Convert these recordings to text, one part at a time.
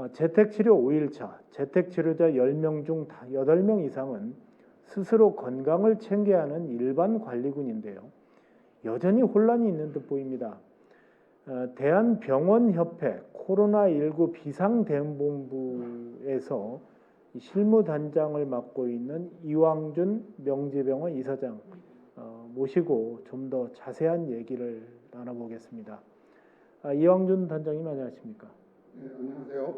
재택치료 5일차, 재택치료자 10명 중 8명 이상은 스스로 건강을 챙겨야 하는 일반 관리군인데요. 여전히 혼란이 있는 듯 보입니다. 대한병원협회 코로나19 비상대응본부에서 실무단장을 맡고 있는 이왕준 명지병원 이사장 모시고 좀 더 자세한 얘기를 나눠보겠습니다. 이왕준 단장님 안녕하십니까? 네, 안녕하세요.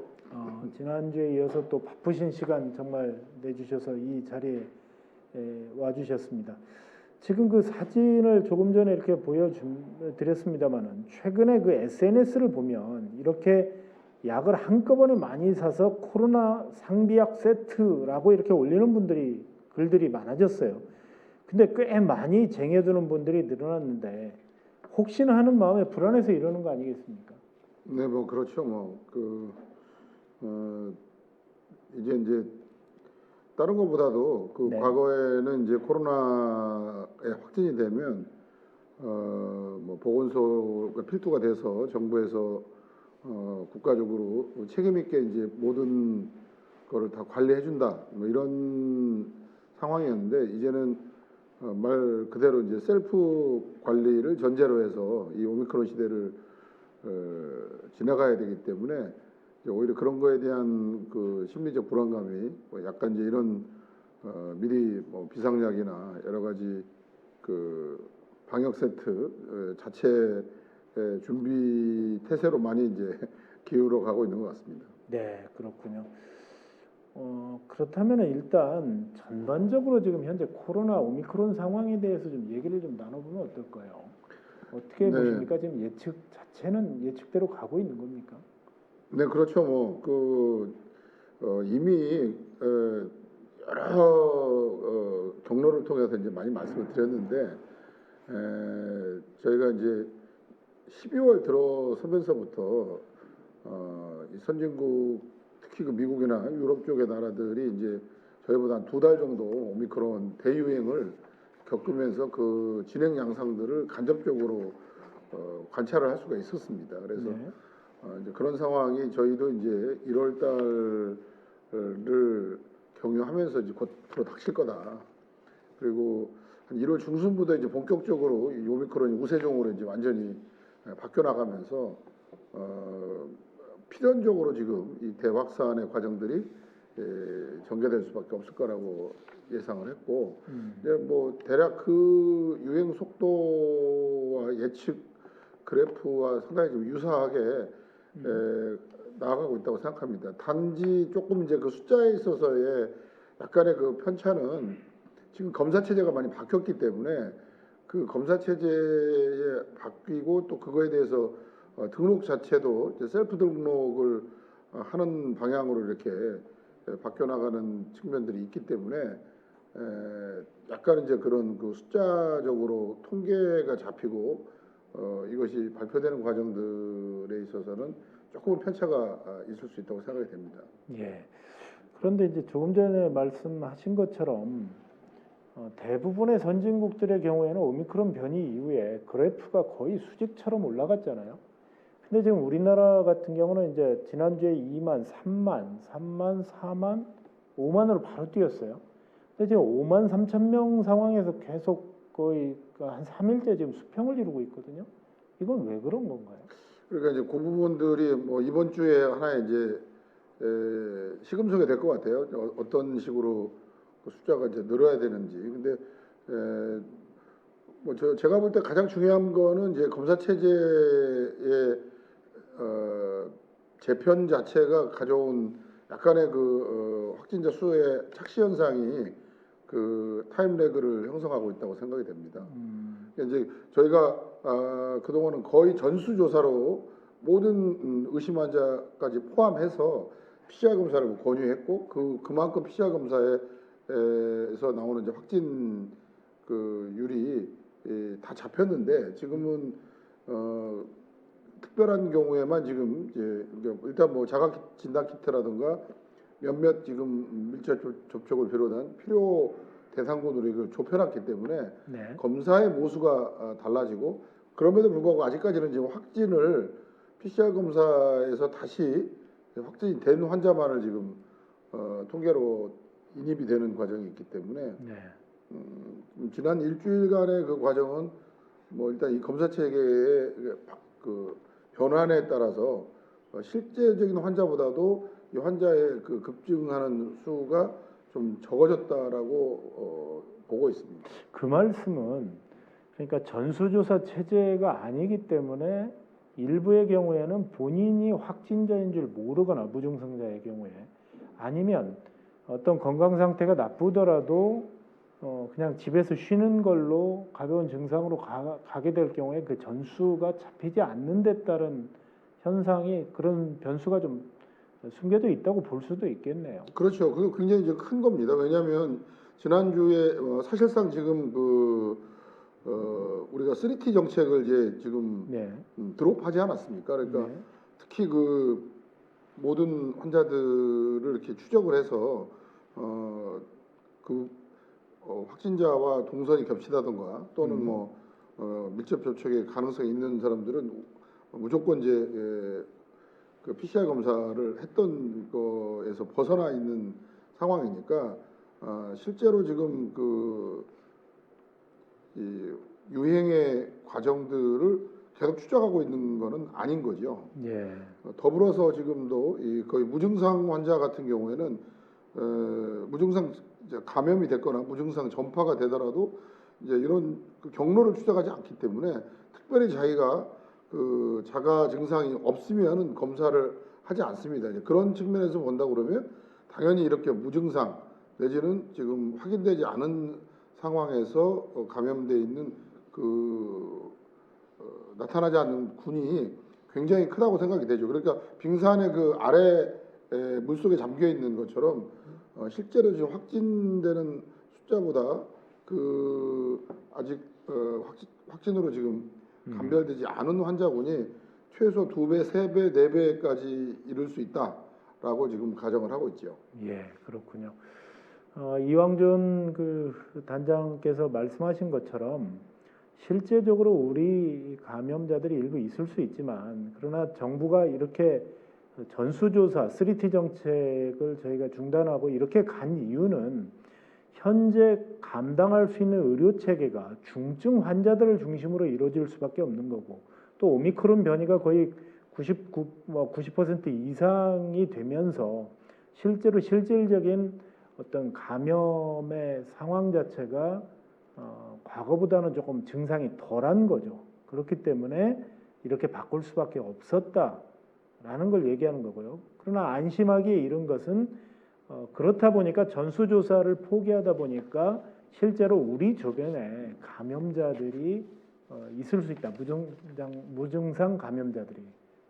지난주에 이어서 또 바쁘신 시간 정말 내주셔서 이 자리에 와주셨습니다. 지금 그 사진을 조금 전에 이렇게 보여드렸습니다만은 최근에 그 SNS를 보면 이렇게 약을 한꺼번에 많이 사서 코로나 상비약 세트라고 이렇게 올리는 글들이 많아졌어요. 근데 꽤 많이 쟁여두는 분들이 늘어났는데 혹시나 하는 마음에 불안해서 이러는 거 아니겠습니까? 네, 뭐 그렇죠. 이제 다른 것보다도 네. 과거에는 이제 코로나에 확진이 되면 보건소가 필두가 돼서 정부에서 국가적으로 책임 있게 이제 모든 거를 다 관리해 준다 뭐 이런 상황이었는데 이제는 말 그대로 이제 셀프 관리를 전제로 해서 이 오미크론 시대를 지나가야 되기 때문에 이제 오히려 그런 거에 대한 그 심리적 불안감이 약간 이제 이런 미리 비상약이나 여러 가지 그 방역 세트 자체 준비 태세로 많이 이제 기울어 가고 있는 것 같습니다. 네, 그렇군요. 그렇다면 일단 전반적으로 지금 현재 코로나 오미크론 상황에 대해서 좀 얘기를 좀 나눠보면 어떨까요? 어떻게 네. 보십니까? 지금 예측 자체는 예측대로 가고 있는 겁니까? 네, 그렇죠. 이미 여러 경로를 통해서 이제 많이 말씀을 드렸는데 저희가 이제 12월 들어서면서부터 이 선진국 특히 그 미국이나 유럽 쪽의 나라들이 이제 저희보다 한 2달 정도 오미크론 대유행을 겪으면서 그 진행 양상들을 간접적으로 관찰을 할 수가 있었습니다. 그래서 네. 이제 그런 상황이 저희도 이제 1월 달을 경유하면서 이제 곧 닥칠 거다. 그리고 한 1월 중순부터 이제 본격적으로 이 오미크론이 우세종으로 이제 완전히 바뀌어 나가면서 필연적으로 지금 이 대확산의 과정들이 전개될 수밖에 없을 거라고 예상을 했고, 이제 뭐 대략 그 유행 속도와 예측 그래프와 상당히 좀 유사하게 나아가고 있다고 생각합니다. 단지 조금 이제 그 숫자에 있어서의 약간의 그 편차는 지금 검사 체제가 많이 바뀌었기 때문에 그 검사 체제에 바뀌고 또 그거에 대해서 등록 자체도 이제 셀프 등록을 하는 방향으로 이렇게 바뀌어 나가는 측면들이 있기 때문에 약간 이제 그런 그 숫자적으로 통계가 잡히고 이것이 발표되는 과정들에 있어서는 조금 편차가 있을 수 있다고 생각이 됩니다. 예. 그런데 이제 조금 전에 말씀하신 것처럼 대부분의 선진국들의 경우에는 오미크론 변이 이후에 그래프가 거의 수직처럼 올라갔잖아요. 근데 지금 우리나라 같은 경우는 이제 지난주에 2만, 3만, 3만, 4만, 5만으로 바로 뛰었어요. 근데 지금 5만 3천 명 상황에서 계속 거의 한 3일째 지금 수평을 이루고 있거든요. 이건 왜 그런 건가요? 그러니까 이제 그 부분들이 뭐 이번 주에 하나의 이제 시금석이 될 것 같아요. 어떤 식으로 그 숫자가 이제 늘어야 되는지. 근데 제가 볼 때 가장 중요한 거는 이제 검사 체제의 재편 자체가 가져온 약간의 그 확진자 수의 착시 현상이 그 타임 레그를 형성하고 있다고 생각이 됩니다. 이제 저희가 그동안은 거의 전수조사로 모든 의심 환자까지 포함해서 PCR 검사를 권유했고 그만큼 PCR 검사에서 나오는 이제 확진 그 율이 다 잡혔는데 지금은 특별한 경우에만 지금 이제 일단 뭐 자가 진단 키트라든가 몇몇 지금 밀접 접촉을 비롯한 필요 대상군으로 이걸 좁혀놨기 때문에 네. 검사의 모수가 달라지고 그럼에도 불구하고 아직까지는 지금 확진을 PCR 검사에서 다시 확진이 된 환자만을 지금 통계로 인입이 되는 과정이 있기 때문에 네. 지난 일주일간의 그 과정은 뭐 일단 이 검사 체계의 그 변환에 따라서 실제적인 환자보다도 이 환자의 그 급증하는 수가 좀 적어졌다라고 보고 있습니다. 그 말씀은 그러니까 전수조사 체제가 아니기 때문에 일부의 경우에는 본인이 확진자인 줄 모르거나 무증상자의 경우에 아니면 어떤 건강 상태가 나쁘더라도 그냥 집에서 쉬는 걸로 가벼운 증상으로 가게 될 경우에 그 전수가 잡히지 않는 데 따른 현상이 그런 변수가 좀 숨겨져 있다고 볼 수도 있겠네요. 그렇죠. 그거 굉장히 이제 큰 겁니다. 왜냐하면 지난주에 사실상 지금 우리가 3T 정책을 이제 지금 네. 드롭하지 않았습니까? 그러니까 네. 특히 그 모든 환자들을 이렇게 추적을 해서 확진자와 동선이 겹치다던가 또는 밀접 접촉의 가능성이 있는 사람들은 무조건 이제 그 PCR 검사를 했던 거에서 벗어나 있는 상황이니까 실제로 지금 이 유행의 과정들을 계속 추적하고 있는 거는 아닌 거죠. 예. 더불어서 지금도 거의 무증상 환자 같은 경우에는 무증상 감염이 됐거나 무증상 전파가 되더라도 이제 이런 그 경로를 추적하지 않기 때문에 특별히 자기가 그 자가 증상이 없으면은 검사를 하지 않습니다. 이제 그런 측면에서 본다 그러면 당연히 이렇게 무증상 내지는 지금 확인되지 않은 상황에서 감염돼 있는 나타나지 않는 군이 굉장히 크다고 생각이 되죠. 그러니까 빙산의 그 아래 물속에 잠겨 있는 것처럼 실제로 지금 확진되는 숫자보다 아직 확진으로 지금 감별되지 않은 환자군이 최소 2배, 3배, 4배까지 이를 수 있다라고 지금 가정을 하고 있죠. 예, 그렇군요. 이왕준 그 단장께서 말씀하신 것처럼 실제적으로 우리 감염자들이 일부 있을 수 있지만 그러나 정부가 이렇게 전수조사 3T 정책을 저희가 중단하고 이렇게 간 이유는 현재 감당할 수 있는 의료 체계가 중증 환자들을 중심으로 이루어질 수밖에 없는 거고 또 오미크론 변이가 거의 90% 이상이 되면서 실제로 실질적인 어떤 감염의 상황 자체가 과거보다는 조금 증상이 덜한 거죠. 그렇기 때문에 이렇게 바꿀 수밖에 없었다라는 걸 얘기하는 거고요. 그러나 안심하기에 이른 것은 그렇다 보니까 전수조사를 포기하다 보니까 실제로 우리 주변에 감염자들이 있을 수 있다. 무증상 감염자들이.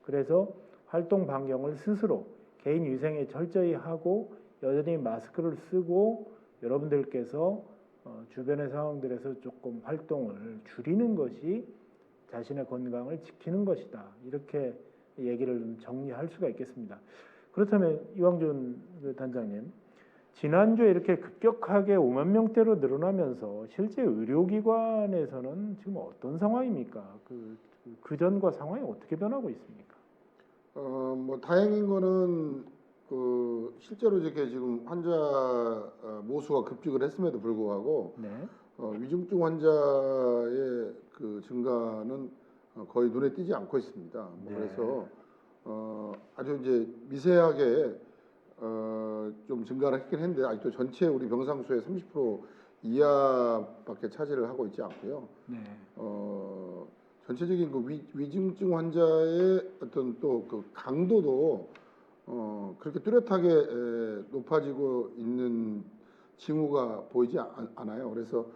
그래서 활동 반경을 스스로 개인 위생에 철저히 하고 여전히 마스크를 쓰고 여러분들께서 주변의 상황들에서 조금 활동을 줄이는 것이 자신의 건강을 지키는 것이다. 이렇게 얘기를 좀 정리할 수가 있겠습니다. 그렇다면 이왕준 단장님, 지난주에 이렇게 급격하게 5만 명대로 늘어나면서 실제 의료기관에서는 지금 어떤 상황입니까? 그 전과 상황이 어떻게 변하고 있습니까? 뭐 다행인 거는 실제로 이렇게 지금 환자 모수가 급증을 했음에도 불구하고 네. 위중증 환자의 그 증가는 거의 눈에 띄지 않고 있습니다. 네. 그래서 아주 이제 미세하게 좀 증가를 했긴 했는데 아직도 전체 우리 병상수의 30% 이하밖에 차지를 하고 있지 않고요. 네. 전체적인 그 위중증 환자의 어떤 또 그 강도도 그렇게 뚜렷하게 높아지고 있는 징후가 보이지 않아요. 그래서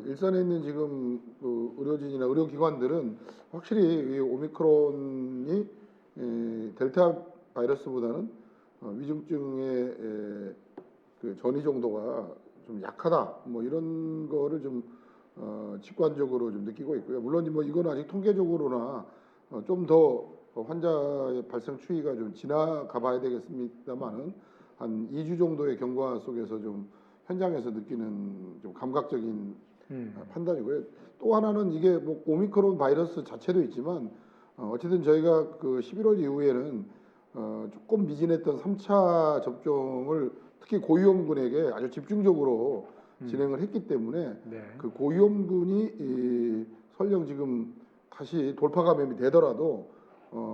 일선에 있는 지금 그 의료진이나 의료기관들은 확실히 이 오미크론이 델타 바이러스보다는 위중증의 그 전이 정도가 좀 약하다. 뭐 이런 거를 좀 직관적으로 좀 느끼고 있고요. 물론 뭐 이건 아직 통계적으로나 좀 더 환자의 발생 추이가 좀 지나가 봐야 되겠습니다만은 한 2주 정도의 경과 속에서 좀 현장에서 느끼는 좀 감각적인 판단이고요. 또 하나는 이게 뭐 오미크론 바이러스 자체도 있지만 어쨌든 저희가 그 11월 이후에는 조금 미진했던 3차 접종을 특히 고위험군에게 아주 집중적으로 진행을 했기 때문에 네. 그 고위험군이 설령 지금 다시 돌파 감염이 되더라도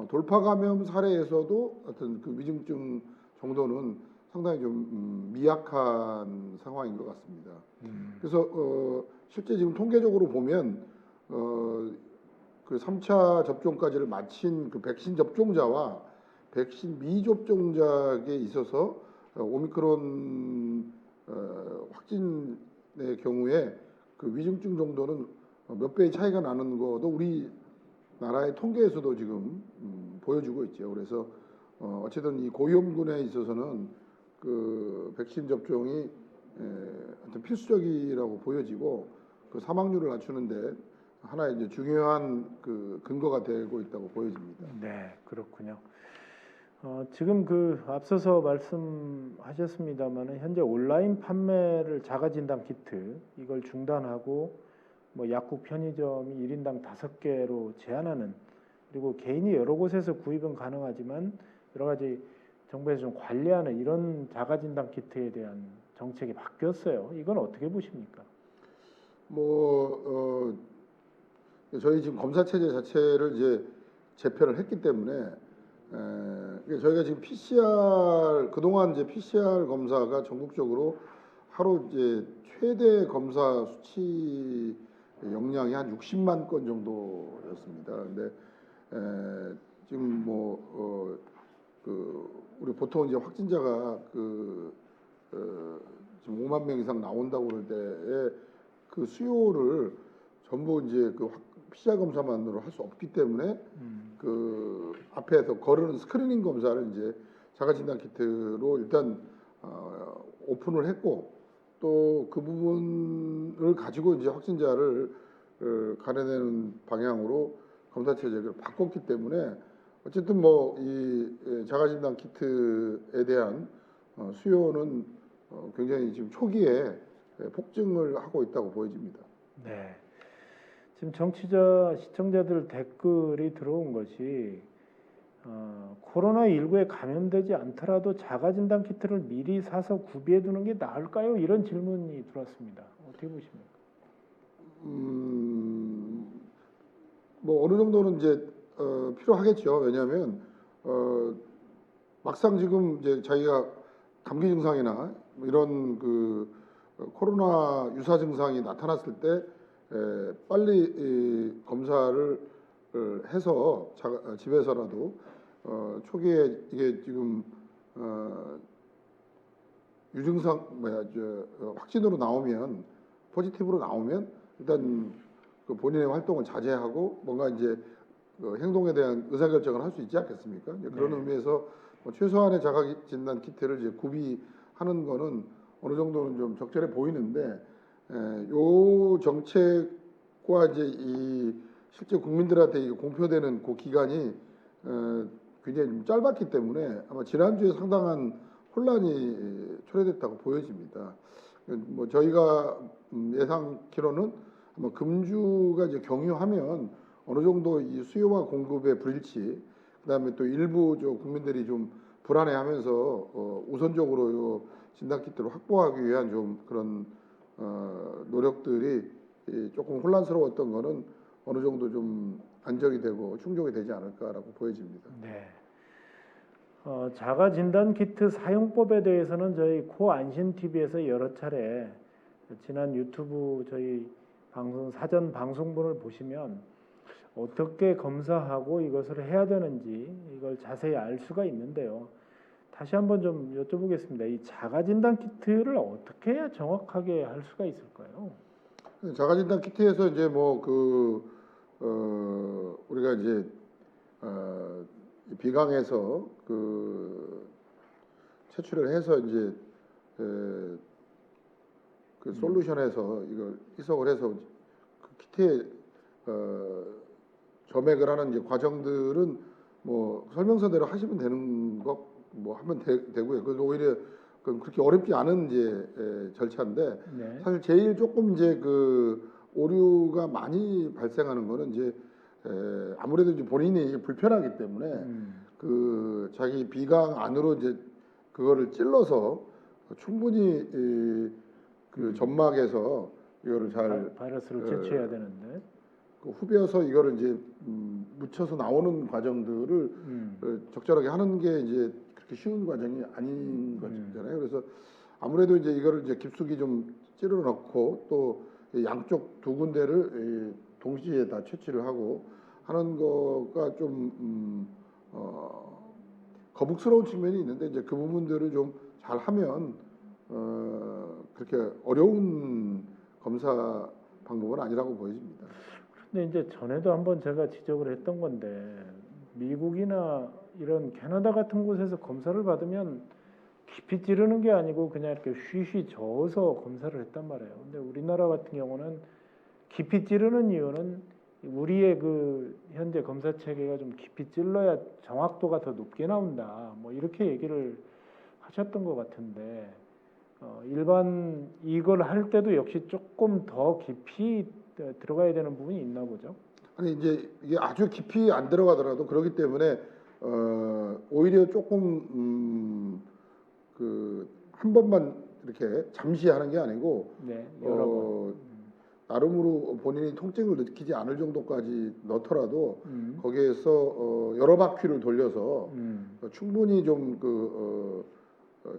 돌파 감염 사례에서도 어떤 그 위중증 정도는 상당히 좀 미약한 상황인 것 같습니다. 그래서 실제 지금 통계적으로 보면 그 3차 접종까지를 마친 그 백신 접종자와 백신 미접종자에 있어서 오미크론 확진의 경우에 그 위중증 정도는 몇 배의 차이가 나는 것도 우리 나라의 통계에서도 지금 보여주고 있죠. 그래서 어쨌든 이 고위험군에 있어서는 그 백신 접종이 어떤 필수적이라고 보여지고 그 사망률을 낮추는데 하나의 이제 중요한 그 근거가 되고 있다고 보여집니다. 네, 그렇군요. 지금 그 앞서서 말씀하셨습니다만은 현재 온라인 판매를 자가진단 키트 이걸 중단하고 뭐 약국 편의점이 1인당 5개로 제한하는 그리고 개인이 여러 곳에서 구입은 가능하지만 여러 가지 정부에서 좀 관리하는 이런 자가진단 키트에 대한 정책이 바뀌었어요. 이건 어떻게 보십니까? 저희 지금 검사 체제 자체를 이제 재편을 했기 때문에 저희가 지금 PCR 그동안 이제 PCR 검사가 전국적으로 하루 이제 최대 검사 수치 용량이 한 60만 건 정도였습니다. 근데 지금 우리 보통 이제 확진자가 지금 5만 명 이상 나온다고 그럴 때에 그 수요를 전부 이제 그 PCR 검사만으로 할 수 없기 때문에 그 앞에서 거르는 스크리닝 검사를 이제 자가진단 키트로 일단 오픈을 했고 또 그 부분을 가지고 이제 확진자를 가려내는 방향으로 검사 체제를 바꿨기 때문에 어쨌든 이 자가진단 키트에 대한 수요는 굉장히 지금 초기에 폭증을 하고 있다고 보여집니다. 네. 지금 정치자 시청자들 댓글이 들어온 것이 코로나19에 감염되지 않더라도 자가진단 키트를 미리 사서 구비해 두는 게 나을까요? 이런 질문이 들어왔습니다. 어떻게 보십니까? 어느 정도는 이제 필요하겠죠. 왜냐하면 막상 지금 이제 자기가 감기 증상이나 뭐 이런 그 코로나 유사 증상이 나타났을 때 빨리 이 검사를 해서 집에서라도 초기에 이게 지금 유증상 확진으로 나오면 포지티브로 나오면 일단 그 본인의 활동을 자제하고 뭔가 이제 행동에 대한 의사결정을 할 수 있지 않겠습니까? 이제 그런 네. 의미에서 최소한의 자가진단 키트를 이제 구비하는 거는 어느 정도는 좀 적절해 보이는데 요 정책과 이제 이 실제 국민들한테 이게 공표되는 그 기간이 굉장히 좀 짧았기 때문에 아마 지난주에 상당한 혼란이 초래됐다고 보여집니다. 저희가 예상키로는 아마 금주가 이제 경유하면 어느 정도 이 수요와 공급의 불일치, 그다음에 또 일부 국민들이 좀 불안해하면서 우선적으로 요 진단 키트를 확보하기 위한 좀 그런 노력들이 조금 혼란스러웠던 거는 어느 정도 좀 안정이 되고 충족이 되지 않을까라고 보여집니다. 네. 자가진단 키트 사용법에 대해서는 저희 코안심 TV에서 여러 차례 지난 유튜브 저희 방송 사전 방송분을 보시면 어떻게 검사하고 이것을 해야 되는지 이걸 자세히 알 수가 있는데요. 다시 한번 좀 여쭤보겠습니다. 이 자가진단 키트를 어떻게 해야 정확하게 할 수가 있을까요? 자가진단 키트에서 이제 우리가 이제 비강에서 채취를 해서 이제 그 솔루션에서 이걸 희석을 해서 그 키트에 점액을 하는 이제 과정들은 설명서대로 하시면 되는 것 하면 되고요. 그래서 오히려 그렇게 어렵지 않은 이제 절차인데 네. 사실 제일 조금 이제 그 오류가 많이 발생하는 거는 이제 아무래도 이제 본인이 불편하기 때문에 그 자기 비강 안으로 이제 그거를 찔러서 충분히 그 점막에서 이거를 잘 바이러스를 제거해야 되는데. 그 후벼서 이거를 이제 묻혀서 나오는 과정들을 적절하게 하는 게 이제 그렇게 쉬운 과정이 아닌 거잖아요. 그래서 아무래도 이제 이거를 이제 깊숙이 좀 찌르러 넣고 또 양쪽 두 군데를 동시에 다 채취를 하고 하는 거가 좀 거북스러운 측면이 있는데 이제 그 부분들을 좀 잘하면 그렇게 어려운 검사 방법은 아니라고 보여집니다. 근데 이제 전에도 한번 제가 지적을 했던 건데 미국이나 이런 캐나다 같은 곳에서 검사를 받으면 깊이 찌르는 게 아니고 그냥 이렇게 쉬쉬 저어서 검사를 했단 말이에요. 근데 우리나라 같은 경우는 깊이 찌르는 이유는 우리의 그 현재 검사 체계가 좀 깊이 찔러야 정확도가 더 높게 나온다. 뭐 이렇게 얘기를 하셨던 것 같은데 일반 이걸 할 때도 역시 조금 더 깊이 들어가야 되는 부분이 있나 보죠. 아니 이제 이게 아주 깊이 안 들어가더라도 그렇기 때문에 오히려 조금 그 한 번만 이렇게 잠시 하는 게 아니고 네, 여러 번. 나름으로 본인이 통증을 느끼지 않을 정도까지 넣더라도 거기에서 여러 바퀴를 돌려서 충분히 좀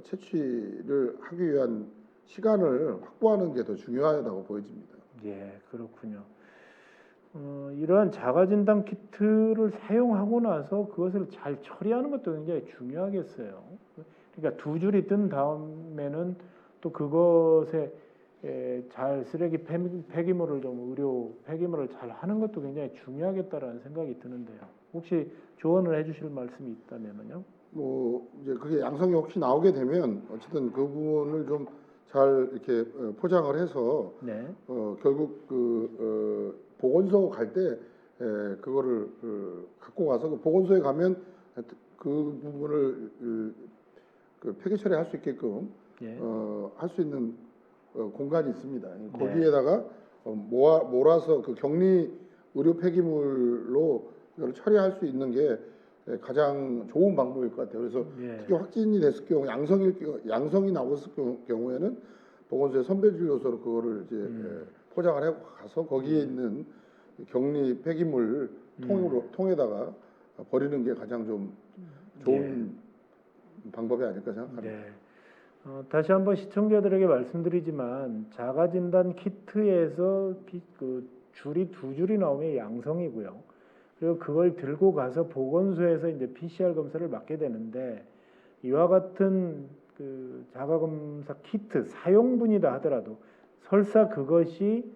채취를 하기 위한 시간을 확보하는 게 더 중요하다고 보여집니다. 예, 그렇군요. 이러한 자가진단 키트를 사용하고 나서 그것을 잘 처리하는 것도 굉장히 중요하겠어요. 그러니까 두 줄이 뜬 다음에는 또 그것에 잘 쓰레기 폐기물을 좀 의료 폐기물을 잘 하는 것도 굉장히 중요하겠다라는 생각이 드는데요. 혹시 조언을 해주실 말씀이 있다면요? 뭐 이제 그게 양성이 혹시 나오게 되면 어쨌든 그 부분을 좀 잘 이렇게 포장을 해서 네. 결국 보건소 갈 때 그거를 갖고 가서 그 보건소에 가면 그 부분을 그 폐기 처리할 수 있게끔 예. 할 수 있는 공간이 있습니다. 네. 거기에다가 몰아서 그 격리 의료 폐기물로 이걸 처리할 수 있는 게 가장 좋은 방법일 것 같아요. 그래서 예. 특히 확진이 됐을 경우 양성이 나왔을 경우에는 보건소에 선별진료소로 그거를 이제 포장을 해 가서 거기에 있는 격리 폐기물 통에다가 버리는 게 가장 좀 좋은 방법이 아닐까 생각합니다. 네. 다시 한번 시청자들에게 말씀드리지만 자가진단 키트에서 그 줄이 두 줄이 나오면 양성이고요. 그리고 그걸 들고 가서 보건소에서 이제 PCR 검사를 받게 되는데 이와 같은 그 자가검사 키트 사용분이다 하더라도 설사 그것이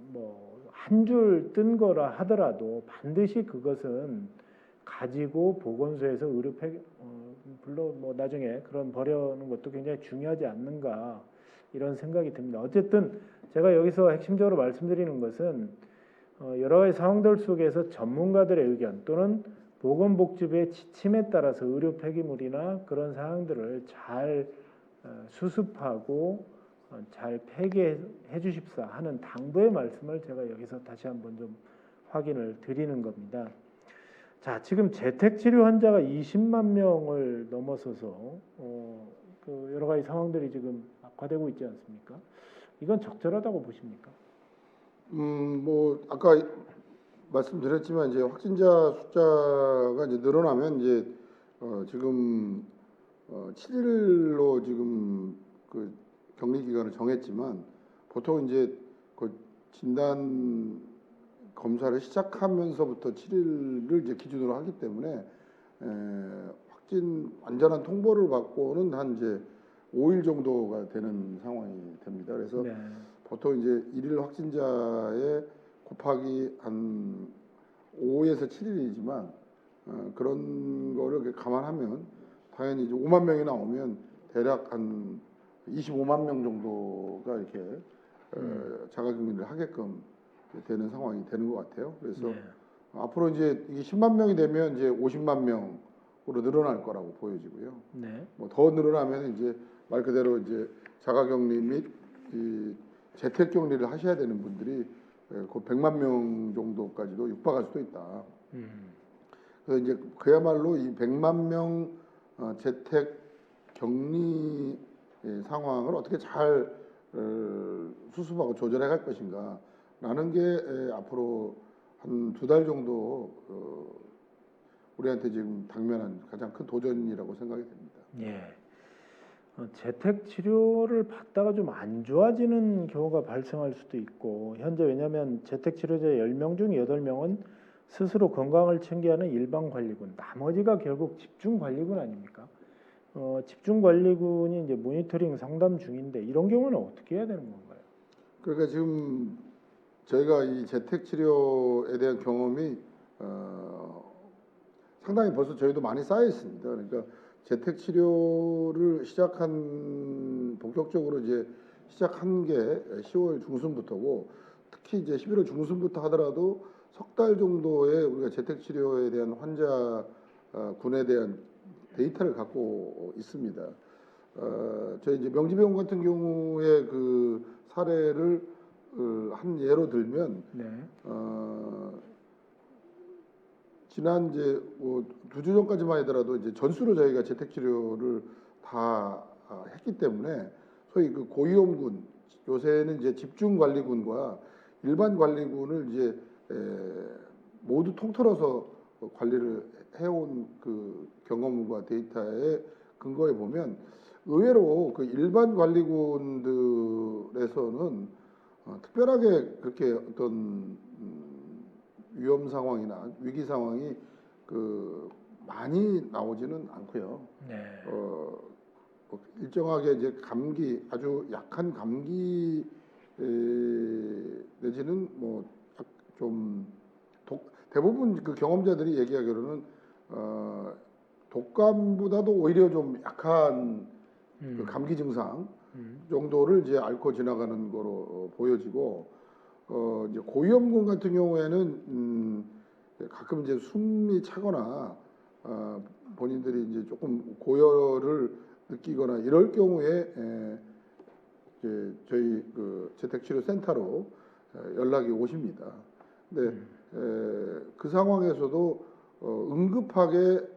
뭐 한 줄 뜬 거라 하더라도 반드시 그것은 가지고 보건소에서 의료 폐기 물론 뭐 나중에 그런 버려는 것도 굉장히 중요하지 않는가 이런 생각이 듭니다. 어쨌든 제가 여기서 핵심적으로 말씀드리는 것은 여러 가지 상황들 속에서 전문가들의 의견 또는 보건복지부의 지침에 따라서 의료 폐기물이나 그런 사항들을 잘 수습하고 잘 폐기해 주십사 하는 당부의 말씀을 제가 여기서 다시 한번 좀 확인을 드리는 겁니다. 자, 지금 재택치료 환자가 20만 명을 넘어서서 그 여러 가지 상황들이 지금 악화되고 있지 않습니까? 이건 적절하다고 보십니까? 뭐 아까 말씀드렸지만 이제 확진자 숫자가 이제 늘어나면 이제 지금 7일로 지금 그 격리 기간을 정했지만 보통 이제 그 진단 검사를 시작하면서부터 7일을 이제 기준으로 하기 때문에 확진 완전한 통보를 받고는 한 이제 5일 정도가 되는 상황이 됩니다. 그래서 네. 보통 이제 일일 확진자에 곱하기 한 5에서 7일이지만 그런 거를 감안하면 당연히 이제 5만 명이 나오면 대략 한 25만 명 정도가 이렇게 자가격리를 하게끔 되는 상황이 되는 것 같아요. 그래서 네. 앞으로 이제 이게 10만 명이 되면 이제 50만 명으로 늘어날 거라고 보여지고요. 네. 뭐 더 늘어나면 이제 말 그대로 이제 자가격리 및 이 재택격리를 하셔야 되는 분들이 그 100만 명 정도까지도 육박할 수도 있다. 그래서 이제 그야말로 이 100만 명 재택 격리 상황을 어떻게 잘 수습하고 조절해 갈 것인가라는 게 앞으로 한 2달 정도 우리한테 지금 당면한 가장 큰 도전이라고 생각이 됩니다. 예. 재택 치료를 받다가 좀 안 좋아지는 경우가 발생할 수도 있고 현재 왜냐하면 재택 치료자 10명 중 8명은 스스로 건강을 챙겨야 하는 일반 관리군, 나머지가 결국 집중 관리군 아닙니까? 집중 관리군이 이제 모니터링 상담 중인데 이런 경우는 어떻게 해야 되는 건가요? 그러니까 지금 저희가 이 재택 치료에 대한 경험이 상당히 벌써 저희도 많이 쌓여 있습니다. 그러니까 재택 치료를 본격적으로 이제 시작한 게 10월 중순부터고, 특히 이제 11월 중순부터 하더라도 석 달 정도의 우리가 재택 치료에 대한 환자 군에 대한 데이터를 갖고 있습니다. 저희 이제 명지병원 같은 경우에 그 사례를 한 예로 들면, 네. 지난 이제 뭐 2주 전까지만 하더라도 이제 전수로 저희가 재택 치료를 다 했기 때문에 소위 그 고위험군, 요새는 이제 집중 관리군과 일반 관리군을 이제 모두 통틀어서 관리를 해온 그 경험과 데이터의 근거에 보면 의외로 그 일반 관리군들에서는 특별하게 그렇게 어떤 위험 상황이나 위기 상황이 그 많이 나오지는 않고요. 네. 일정하게 이제 감기, 아주 약한 감기 내지는 뭐 좀 대부분 그 경험자들이 얘기하기로는 독감보다도 오히려 좀 약한 그 감기 증상 정도를 이제 앓고 지나가는 거로 보여지고, 이제 고위험군 같은 경우에는 가끔 이제 숨이 차거나 본인들이 이제 조금 고열을 느끼거나 이럴 경우에 이제 저희 그 재택치료센터로 연락이 오십니다. 근데 그 상황에서도 응급하게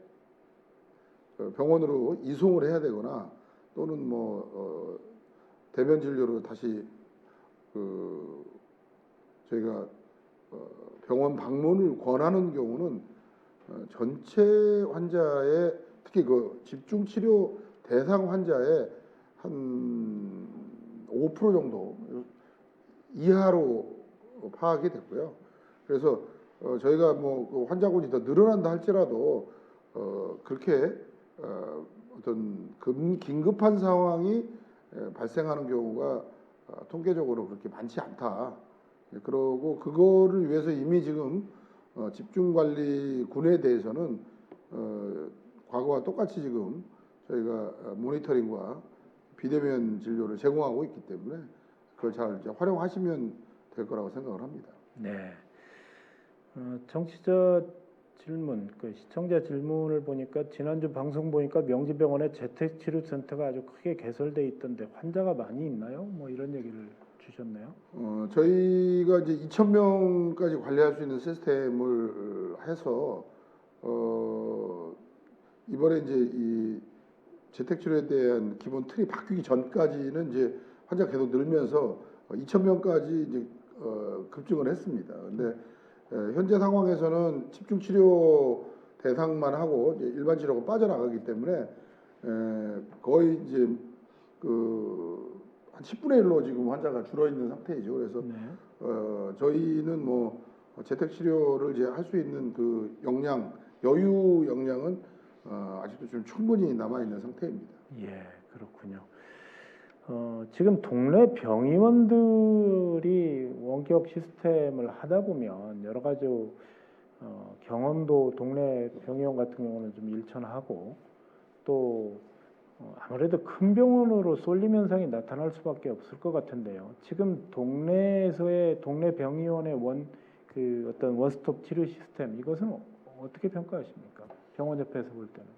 병원으로 이송을 해야 되거나 또는 뭐 대면 진료로 다시 그 저희가 병원 방문을 권하는 경우는 전체 환자의, 특히 그 집중 치료 대상 환자의 한 5% 정도 이하로 파악이 됐고요. 그래서 저희가 뭐그 환자군이 더 늘어난다 할지라도 그렇게 어떤 긴급한 상황이 발생하는 경우가 통계적으로 그렇게 많지 않다. 그러고 그거를 위해서 이미 지금 집중관리군에 대해서는 과거와 똑같이 지금 저희가 모니터링과 비대면 진료를 제공하고 있기 때문에 그걸 잘 이제 활용하시면 될 거라고 생각을 합니다. 네. 청취자 질문, 그 시청자 질문을 보니까 지난주 방송 보니까 명지병원에 재택치료센터가 아주 크게 개설돼 있던데 환자가 많이 있나요? 뭐 이런 얘기를 주셨네요. 저희가 이제 2,000명까지 관리할 수 있는 시스템을 해서 이번에 이제 이 재택치료에 대한 기본 틀이 바뀌기 전까지는 이제 환자 계속 늘면서 2,000명까지 이제 급증을 했습니다. 근데 현재 상황에서는 집중치료 대상만 하고 이제 일반 치료가 빠져나가기 때문에 거의 이제 그 한 10분의 1로 지금 환자가 줄어 있는 상태이죠. 그래서 네. 저희는 뭐 재택 치료를 이제 할 수 있는 그 역량, 여유 역량은 아직도 좀 충분히 남아 있는 상태입니다. 예, 그렇군요. 지금 동네 병의원들이 원격 시스템을 하다 보면 여러 가지 경험도 동네 병의원 같은 경우는 좀 일천하고 또 아무래도 큰 병원으로 쏠림 현상이 나타날 수밖에 없을 것 같은데요. 지금 동네에서의 동네 병의원의 그 어떤 원스톱 치료 시스템 이것은 어떻게 평가하십니까? 병원 옆에서 볼 때는.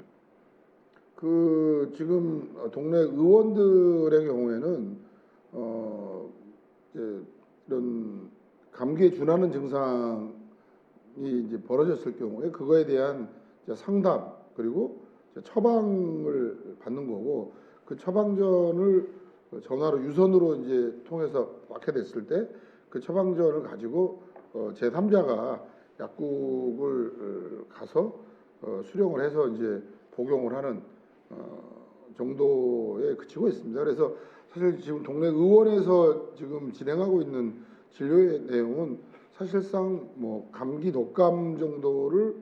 그 지금 동네 의원들의 경우에는 이제 이런 감기에 준하는 증상이 이제 벌어졌을 경우에 그거에 대한 이제 상담 그리고 이제 처방을 받는 거고 그 처방전을 전화로 유선으로 이제 통해서 받게 됐을 때 그 처방전을 가지고 제3자가 약국을 가서 수령을 해서 이제 복용을 하는 정도에 그치고 있습니다. 그래서 사실 지금 동네 의원에서 지금 진행하고 있는 진료의 내용은 사실상 뭐 감기 독감 정도를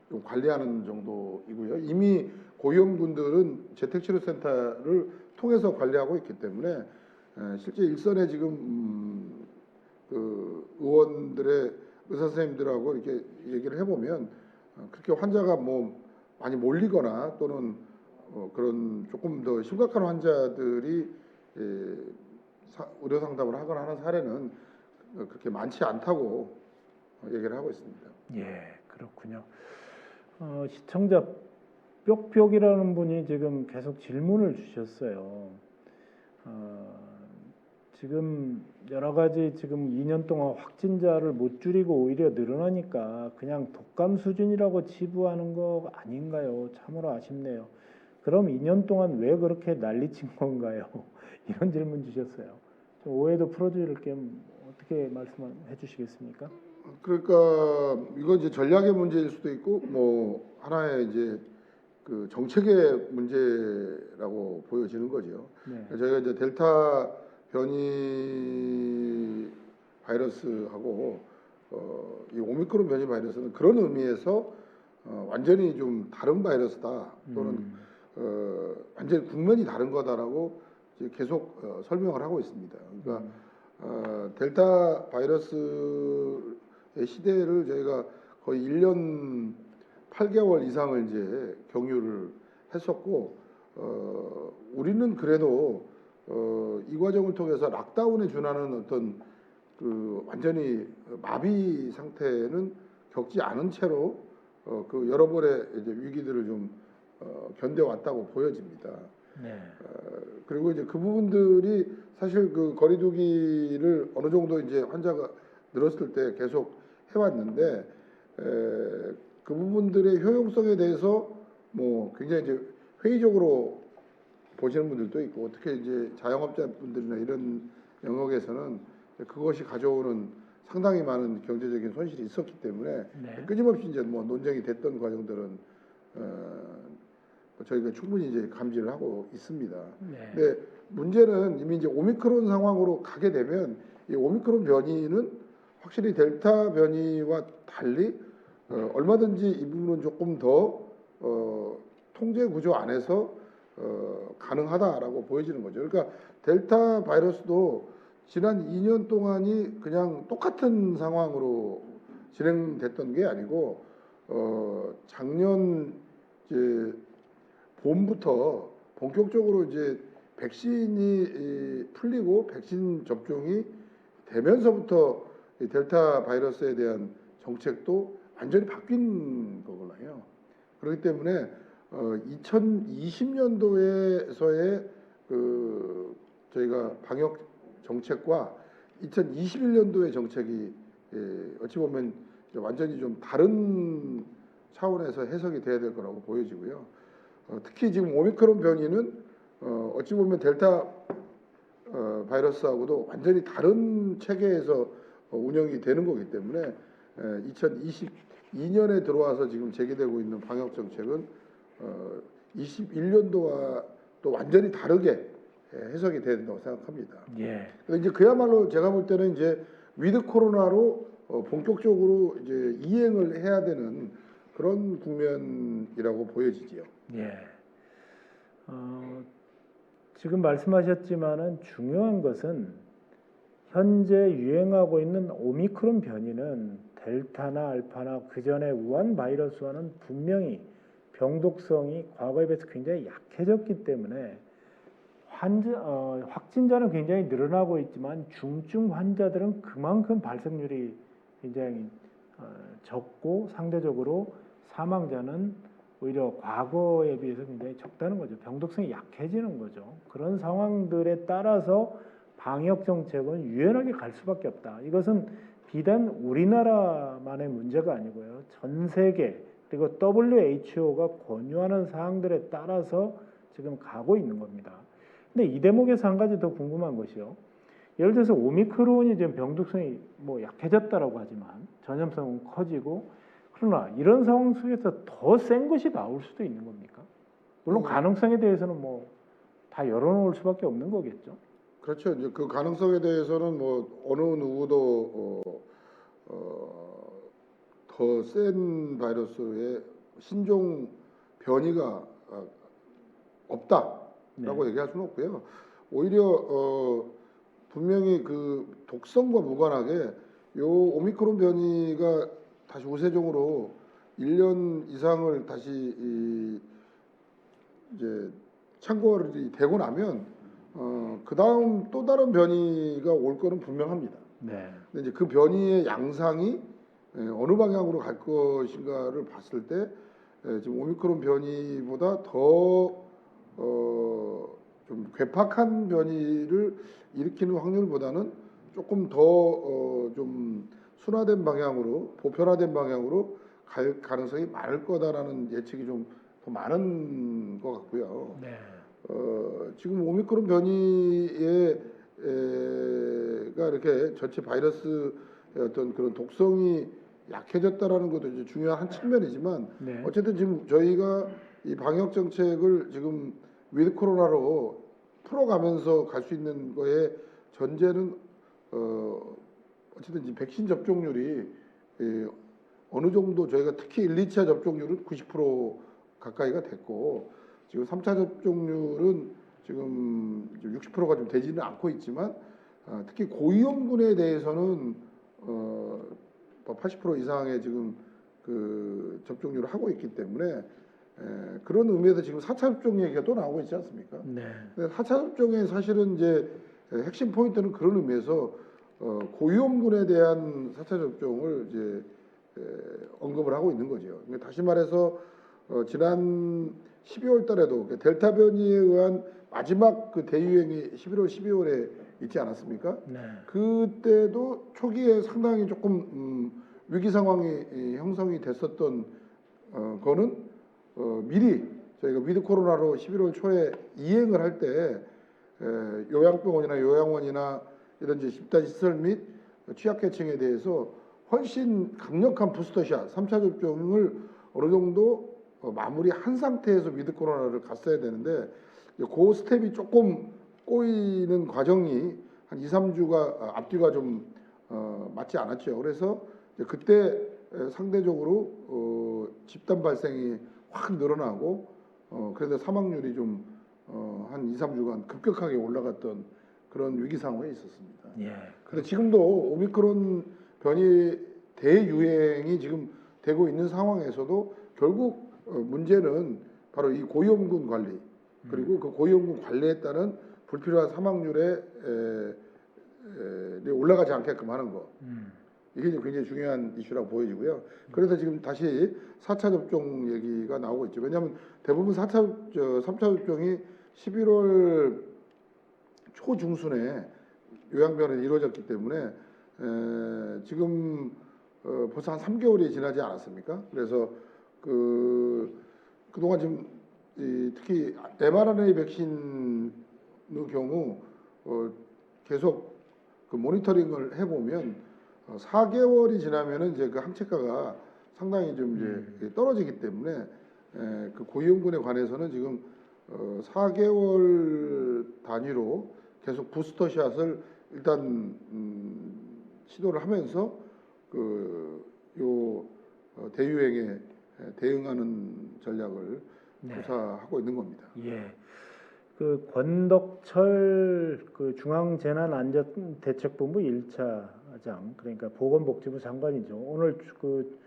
좀 관리하는 정도이고요. 이미 고위험군들은 재택치료센터를 통해서 관리하고 있기 때문에 실제 일선에 지금 그 의원들의 의사 선생님들하고 이렇게 얘기를 해보면 그렇게 환자가 뭐 많이 몰리거나 또는 그런 조금 더 심각한 환자들이 의료 상담을 하거나 하는 사례는 그렇게 많지 않다고 얘기를 하고 있습니다. 예, 그렇군요. 시청자 뾱뾱이라는 분이 지금 계속 질문을 주셨어요. 지금 여러 가지 지금 2년 동안 확진자를 못 줄이고 오히려 늘어나니까 그냥 독감 수준이라고 치부하는 거 아닌가요? 참으로 아쉽네요. 그럼 2년 동안 왜 그렇게 난리친 건가요? 이런 질문 주셨어요. 좀 오해도 풀어줄 겸 어떻게 말씀해 주시겠습니까? 그러니까 이건 이제 전략의 문제일 수도 있고 뭐 하나의 이제 그 정책의 문제라고 보여지는 거죠. 네. 저희가 이제 델타 변이 바이러스하고 이 오미크론 변이 바이러스는 그런 의미에서 완전히 좀 다른 바이러스다 또는 완전히 국면이 다른 거다라고 이제 계속 설명을 하고 있습니다. 그러니까 델타 바이러스의 시대를 저희가 거의 1년 8개월 이상을 이제 경유를 했었고 우리는 그래도 이 과정을 통해서 락다운에 준하는 어떤 그 완전히 마비 상태는 겪지 않은 채로 그 여러 번의 이제 위기들을 좀 견뎌왔다고 보여집니다. 네. 그리고 이제 그 부분들이 사실 그 거리두기를 어느 정도 이제 환자가 늘었을 때 계속 해왔는데 그 부분들의 효용성에 대해서 뭐 굉장히 이제 회의적으로 보시는 분들도 있고 특히 이제 자영업자분들이나 이런 영역에서는 그것이 가져오는 상당히 많은 경제적인 손실이 있었기 때문에 네. 끊임없이 이제 뭐 논쟁이 됐던 과정들은 저희가 충분히 이제 감지를 하고 있습니다. 네. 근데 문제는 이미 이제 오미크론 상황으로 가게 되면 이 오미크론 변이는 확실히 델타 변이와 달리 얼마든지 이 부분은 조금 더 통제 구조 안에서 가능하다라고 보여지는 거죠. 그러니까 델타 바이러스도 지난 2년 동안이 그냥 똑같은 상황으로 진행됐던 게 아니고 작년 이제 봄부터 본격적으로 이제 백신이 풀리고 백신 접종이 되면서부터 이 델타 바이러스에 대한 정책도 완전히 바뀐 거거든요. 그렇기 때문에 2020년도에서의 그 저희가 방역 정책과 2021년도의 정책이 어찌 보면 완전히 좀 다른 차원에서 해석이 돼야 될 거라고 보여지고요. 특히 지금 오미크론 변이는 어찌 보면 델타 바이러스하고도 완전히 다른 체계에서 운영이 되는 거기 때문에 2022년에 들어와서 지금 제기되고 있는 방역 정책은 21년도와 또 완전히 다르게 해석이 돼야 된다고 생각합니다. 예. 근데 이제 그야말로 제가 볼 때는 이제 위드 코로나로 본격적으로 이제 이행을 해야 되는 그런 국면이라고 보여지지요. 예. 지금 말씀하셨지만은 중요한 것은 현재 유행하고 있는 오미크론 변이는 델타나 알파나 그 전에 우한 바이러스와는 분명히 병독성이 과거에 비해서 굉장히 약해졌기 때문에 확진자는 굉장히 늘어나고 있지만 중증 환자들은 그만큼 발생률이 굉장히 적고 상대적으로 사망자는 오히려 과거에 비해서 굉장히 적다는 거죠. 병독성이 약해지는 거죠. 그런 상황들에 따라서 방역 정책은 유연하게 갈 수밖에 없다. 이것은 비단 우리나라만의 문제가 아니고요. 전 세계 그리고 WHO가 권유하는 사항들에 따라서 지금 가고 있는 겁니다. 근데 이 대목에서 한 가지 더 궁금한 것이요. 예를 들어서 오미크론이 지금 병毒성이 뭐 약해졌다라고 하지만 전염성은 커지고 그러나 이런 상황 속에서 더 센 것이 나올 수도 있는 겁니까? 물론 가능성에 대해서는 뭐 다 열어놓을 수밖에 없는 거겠죠. 그렇죠. 이제 그 가능성에 대해서는 뭐 어느 누구도 더 센 바이러스의 신종 변이가 없다라고 네. 얘기할 수는 없고요. 오히려 분명히 그 독성과 무관하게 요 오미크론 변이가 다시 우세종으로 1년 이상을 다시 이제 창궐이 되고 나면 그 다음 또 다른 변이가 올 거는 분명합니다. 네. 근데 이제 그 변이의 양상이 어느 방향으로 갈 것인가를 봤을 때 지금 오미크론 변이보다 더 좀 괴팍한 변이를 일으키는 확률보다는 조금 더 좀 순화된 방향으로 보편화된 방향으로 갈 가능성이 많을 거다라는 예측이 좀 더 많은 것 같고요. 네. 지금 오미크론 변이에 가 이렇게 전체 바이러스의 어떤 그런 독성이 약해졌다라는 것도 이제 중요한 한 측면이지만 네. 어쨌든 지금 저희가 이 방역 정책을 지금 위드 코로나로 풀어가면서 갈 수 있는 거에 전제는 어쨌든 이 백신 접종률이 어느 정도 저희가 특히 1, 2차 접종률은 90% 가까이가 됐고 지금 3차 접종률은 지금 60%가 좀 되지는 않고 있지만 특히 고위험군에 대해서는 80% 이상의 지금 그 접종률을 하고 있기 때문에 그런 의미에서 지금 4차 접종 얘기가 또 나오고 있지 않습니까? 네. 4차 접종의 사실은 이제 핵심 포인트는 그런 의미에서 고위험군에 대한 4차 접종을 이제 언급을 하고 있는 거죠. 그러니까 다시 말해서 지난 12월 달에도 델타 변이에 의한 마지막 그 대유행이 11월, 12월에 있지 않았습니까? 네. 그때도 초기에 상당히 조금 위기 상황이 형성이 됐었던 거는 미리 저희가 위드 코로나로 11월 초에 이행을 할 때 요양병원이나 요양원이나 이런 이제 집단 시설 및 취약계층에 대해서 훨씬 강력한 부스터샷 3차 접종을 어느 정도 마무리한 상태에서 위드 코로나를 갔어야 되는데 그 스텝이 조금 꼬이는 과정이 한 2, 3주가 앞뒤가 좀 맞지 않았죠. 그래서 그때 상대적으로 집단 발생이 확 늘어나고 그래서 사망률이 좀 한 2, 3주간 급격하게 올라갔던 그런 위기 상황에 있었습니다. 예. 근데 지금도 오미크론 변이 대유행이 지금 되고 있는 상황에서도 결국 문제는 바로 이 고위험군 관리 그리고 그 고위험군 관리에 따른 불필요한 사망률에 올라가지 않게끔 하는 거. 이게 굉장히 중요한 이슈라고 보여지고요. 그래서 지금 다시 4차 접종 얘기가 나오고 있죠. 왜냐하면 대부분 3차 접종이 11월 초중순에 요양병원에 이루어졌기 때문에 지금 벌써 한 3개월이 지나지 않았습니까? 그래서 그동안 지금 특히 mRNA 백신의 경우 계속 그 모니터링을 해보면 4개월이 지나면은 이제 그 항체가가 상당히 좀 이제 떨어지기 때문에 그 고위험군에 관해서는 지금 4개월 단위로 계속 부스터샷을 일단 시도를 하면서 요 대유행에 대응하는 전략을 구사하고 있는 겁니다. 예. 그 권덕철 그 중앙재난안전대책본부 1차장 그러니까 보건복지부 장관이죠. 오늘 그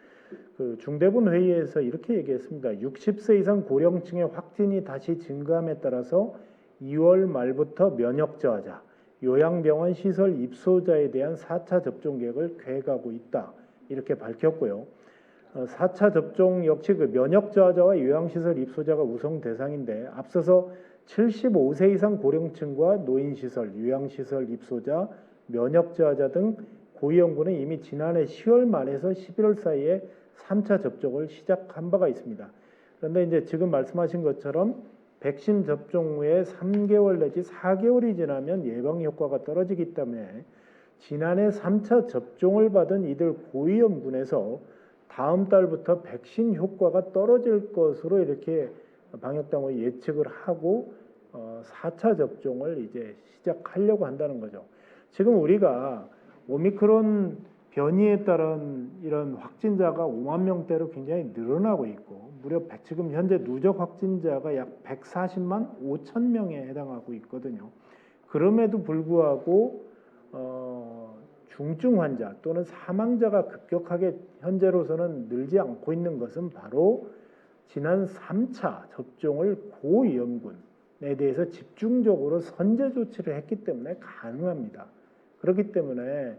중대본 회의에서 이렇게 얘기했습니다. 60세 이상 고령층의 확진이 다시 증가함에 따라서 2월 말부터 면역 저하자, 요양병원 시설 입소자에 대한 4차 접종 계획을 계획하고 있다. 이렇게 밝혔고요. 4차 접종 역시 그 면역 저하자와 요양시설 입소자가 우선 대상인데 앞서서 75세 이상 고령층과 노인시설, 요양시설 입소자, 면역 저하자 등 고위험군은 이미 지난해 10월 말에서 11월 사이에 3차 접종을 시작한 바가 있습니다. 그런데 이제 지금 말씀하신 것처럼 백신 접종 후에 3개월 내지 4개월이 지나면 예방 효과가 떨어지기 때문에 지난해 3차 접종을 받은 이들 고위험군에서 다음 달부터 백신 효과가 떨어질 것으로 이렇게 방역당국이 예측을 하고 4차 접종을 이제 시작하려고 한다는 거죠. 지금 우리가 오미크론 변이에 따른 이런 확진자가 5만 명대로 굉장히 늘어나고 있고 무려 지금 현재 누적 확진자가 약 140만 5천 명에 해당하고 있거든요. 그럼에도 불구하고 중증 환자 또는 사망자가 급격하게 현재로서는 늘지 않고 있는 것은 바로 지난 3차 접종을 고위험군에 대해서 집중적으로 선제 조치를 했기 때문에 가능합니다. 그렇기 때문에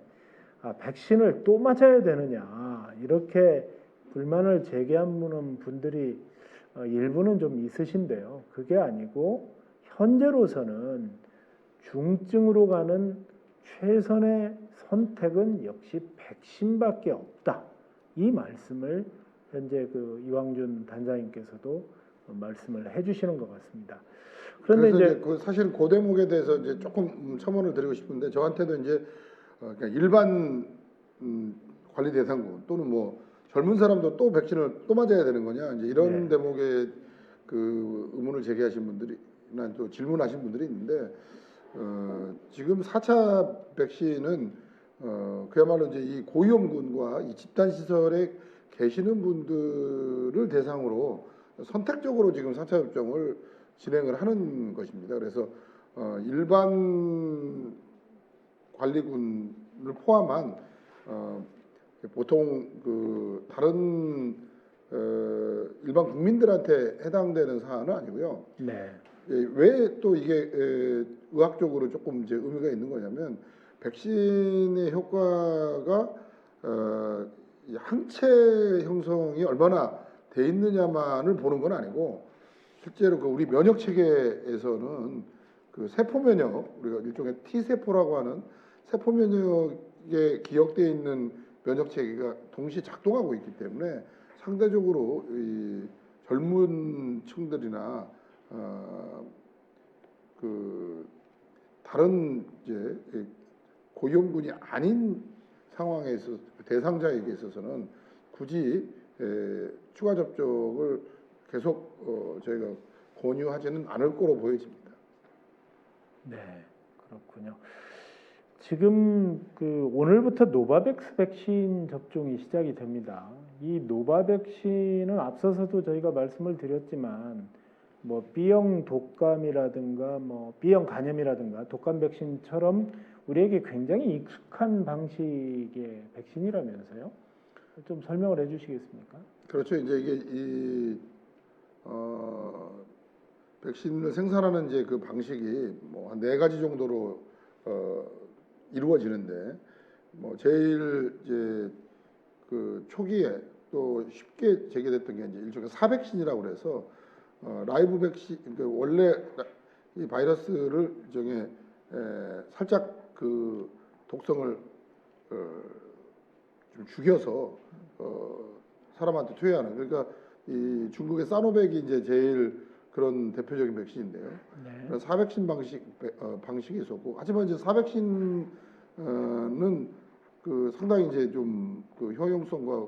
백신을 또 맞아야 되느냐 이렇게 불만을 제기하는 분들이 일부는 좀 있으신데요. 그게 아니고 현재로서는 중증으로 가는 최선의 선택은 역시 백신밖에 없다. 이 말씀을 현재 그 이왕준 단장님께서도 말씀을 해주시는 것 같습니다. 그런데 이제 사실 그 대목에 대해서 이제 조금 첨언을 드리고 싶은데 저한테도 이제 그냥 일반 관리 대상군 또는 뭐 젊은 사람도 또 백신을 또 맞아야 되는 거냐 이제 이런 대목에 그 의문을 제기하신 분들이나 또 질문하신 분들이 있는데 지금 4차 백신은 그야말로 이제 이 고위험군과 이 집단 시설에 계시는 분들을 대상으로 선택적으로 지금 4차 접종을 진행을 하는 것입니다. 그래서 일반 관리군을 포함한 보통 그 다른 일반 국민들한테 해당되는 사안은 아니고요. 네. 왜 또 이게 의학적으로 조금 이제 의미가 있는 거냐면 백신의 효과가 이 항체 형성이 얼마나 돼 있느냐만을 보는 건 아니고 실제로 그 우리 면역 체계에서는 그 세포 면역 우리가 일종의 T 세포라고 하는 세포 면역에 기억되어 있는 면역 체계가 동시에 작동하고 있기 때문에 상대적으로 이 젊은 층들이나 그 다른 이제 고위험군이 아닌 상황에서 대상자에게 있어서는 굳이 추가 접종을 계속 저희가 권유하지는 않을 거로 보여집니다. 네, 그렇군요. 지금 그 오늘부터 노바백스 백신 접종이 시작이 됩니다. 이 노바백신은 앞서서도 저희가 말씀을 드렸지만 뭐 B형 독감이라든가 뭐 B형 간염이라든가 독감 백신처럼 우리에게 굉장히 익숙한 방식의 백신이라면서요? 좀 설명을 해주시겠습니까? 그렇죠. 이제 이게 이 백신을 생산하는 이제 그 방식이 뭐 한 4가지 정도로 이루어지는데 뭐 제일 이제 그 초기에 또 쉽게 제기됐던 게 이제 일종의 사백신이라고 그래서 라이브 백신 그 원래 이 바이러스를 일종의 살짝 그 독성을 좀 죽여서 사람한테 투여하는 그러니까 이 중국의 사노백이 이제 제일 그런 대표적인 백신인데요. 네. 사백신 방식이 있었고 하지만 이제 사백신은 그 상당히 이제 좀 그 효용성과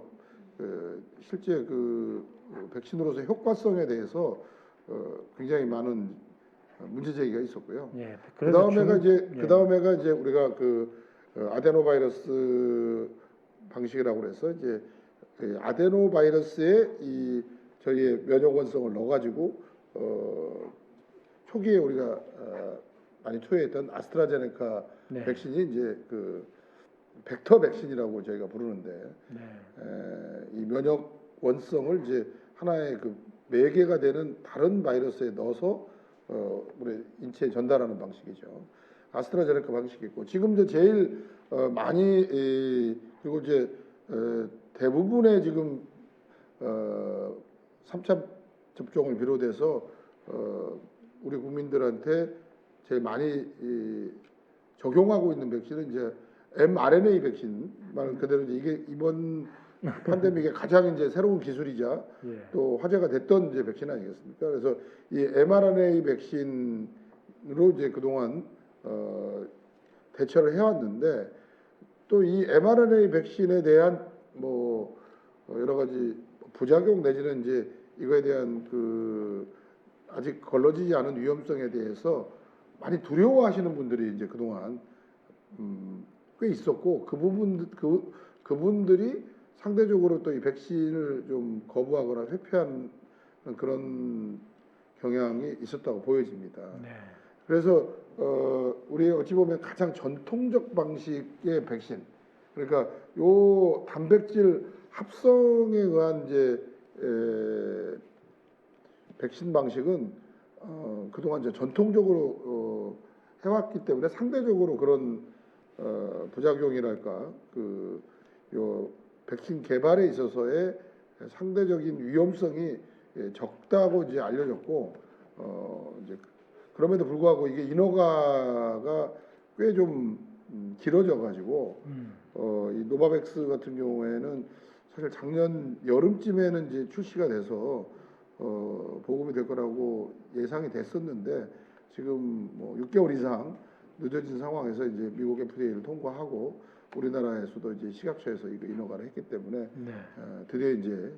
실제 그 백신으로서 효과성에 대해서 굉장히 많은 문제 제기가 있었고요. 예, 그 다음에가 이제 우리가 그 아데노바이러스 방식이라고 그래서 이제 아데노바이러스에 이 저희의 면역 원성을 넣어가지고 초기에 우리가 많이 투여했던 아스트라제네카 백신이 이제 그 벡터 백신이라고 저희가 부르는데 이 면역 원성을 이제 하나의 그 매개가 되는 다른 바이러스에 넣어서 우리 인체에 전달하는 방식이죠. 아스트라제네카 방식이 있고 지금 이제 제일 많이 그리고 이제 대부분의 지금 3차 접종을 비롯해서 우리 국민들한테 제일 많이 적용하고 있는 백신은 이제 mRNA 백신 말 그대로 이제 이게 이번 팬데믹의 가장 이제 새로운 기술이자 예. 또 화제가 됐던 이제 백신 아니겠습니까? 그래서 이 mRNA 백신으로 이제 그동안 대처를 해왔는데 또 이 mRNA 백신에 대한 뭐 여러 가지 부작용 내지는 이제 이거에 대한 그 아직 걸러지지 않은 위험성에 대해서 많이 두려워하시는 분들이 이제 그동안 꽤 있었고 그분들이 상대적으로 또 이 백신을 좀 거부하거나 회피하는 그런 경향이 있었다고 보여집니다. 네. 그래서 우리 어찌 보면 가장 전통적 방식의 백신, 그러니까 요 단백질 합성에 의한 이제 백신 방식은 그동안 이제 전통적으로 해왔기 때문에 상대적으로 그런 부작용이랄까 요 백신 개발에 있어서의 상대적인 위험성이 적다고 이제 알려졌고 이제 그럼에도 불구하고 이게 인허가가 꽤 좀 길어져 가지고 이 노바백스 같은 경우에는 사실 작년 여름쯤에는 이제 출시가 돼서 보급이 될 거라고 예상이 됐었는데 지금 뭐 6개월 이상 늦어진 상황에서 이제 미국 FDA를 통과하고 우리나라에서도 이제 식약처에서 이거 인허가를 했기 때문에 네. 드디어 이제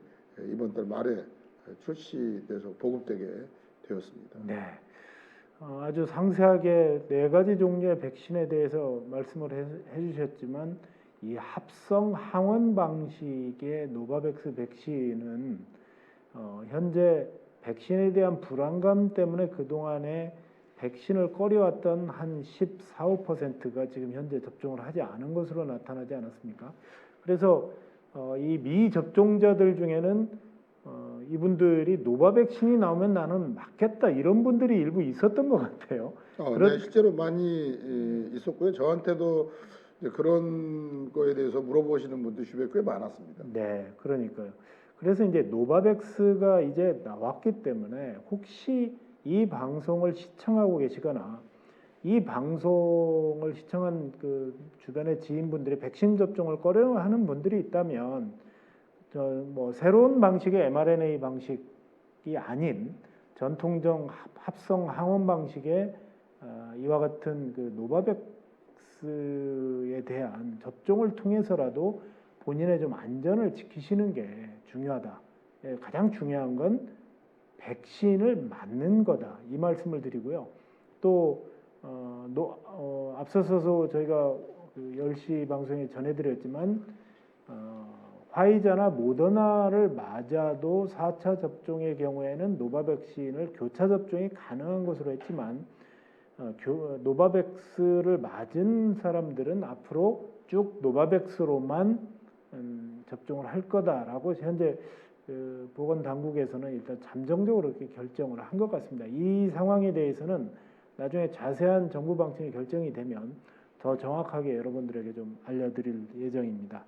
이번 달 말에 출시돼서 보급되게 되었습니다. 네. 아주 상세하게 4가지 종류의 백신에 대해서 말씀을 해주셨지만 이 합성 항원 방식의 노바백스 백신은 현재 백신에 대한 불안감 때문에 그동안에 백신을 꺼려왔던 한 14, 5%가 지금 현재 접종을 하지 않은 것으로 나타나지 않았습니까? 그래서 이 미접종자들 중에는 이분들이 노바백신이 나오면 나는 맞겠다 이런 분들이 일부 있었던 것 같아요. 네, 실제로 많이 있었고요. 저한테도 이제 그런 거에 대해서 물어보시는 분들 주변에 꽤 많았습니다. 네, 그러니까요. 그래서 이제 노바백스가 이제 나왔기 때문에 혹시 이 방송을 시청하고 계시거나 이 방송을 시청한 그 주변의 지인분들이 백신 접종을 꺼려하는 분들이 있다면 뭐 새로운 방식의 mRNA 방식이 아닌 전통적 합성 항원 방식의 이와 같은 그 노바백스에 대한 접종을 통해서라도 본인의 좀 안전을 지키시는 게 중요하다. 가장 중요한 건 백신을 맞는 거다. 이 말씀을 드리고요. 또 앞서서도 저희가 그 10시 방송에 전해드렸지만 화이자나 모더나를 맞아도 4차 접종의 경우에는 노바백신을 교차 접종이 가능한 것으로 했지만 노바백스를 맞은 사람들은 앞으로 쭉 노바백스로만 접종을 할 거다라고 현재 보건 당국에서는 일단 잠정적으로 이렇게 결정을 한 것 같습니다. 이 상황에 대해서는 나중에 자세한 정부 방침이 결정이 되면 더 정확하게 여러분들에게 좀 알려드릴 예정입니다.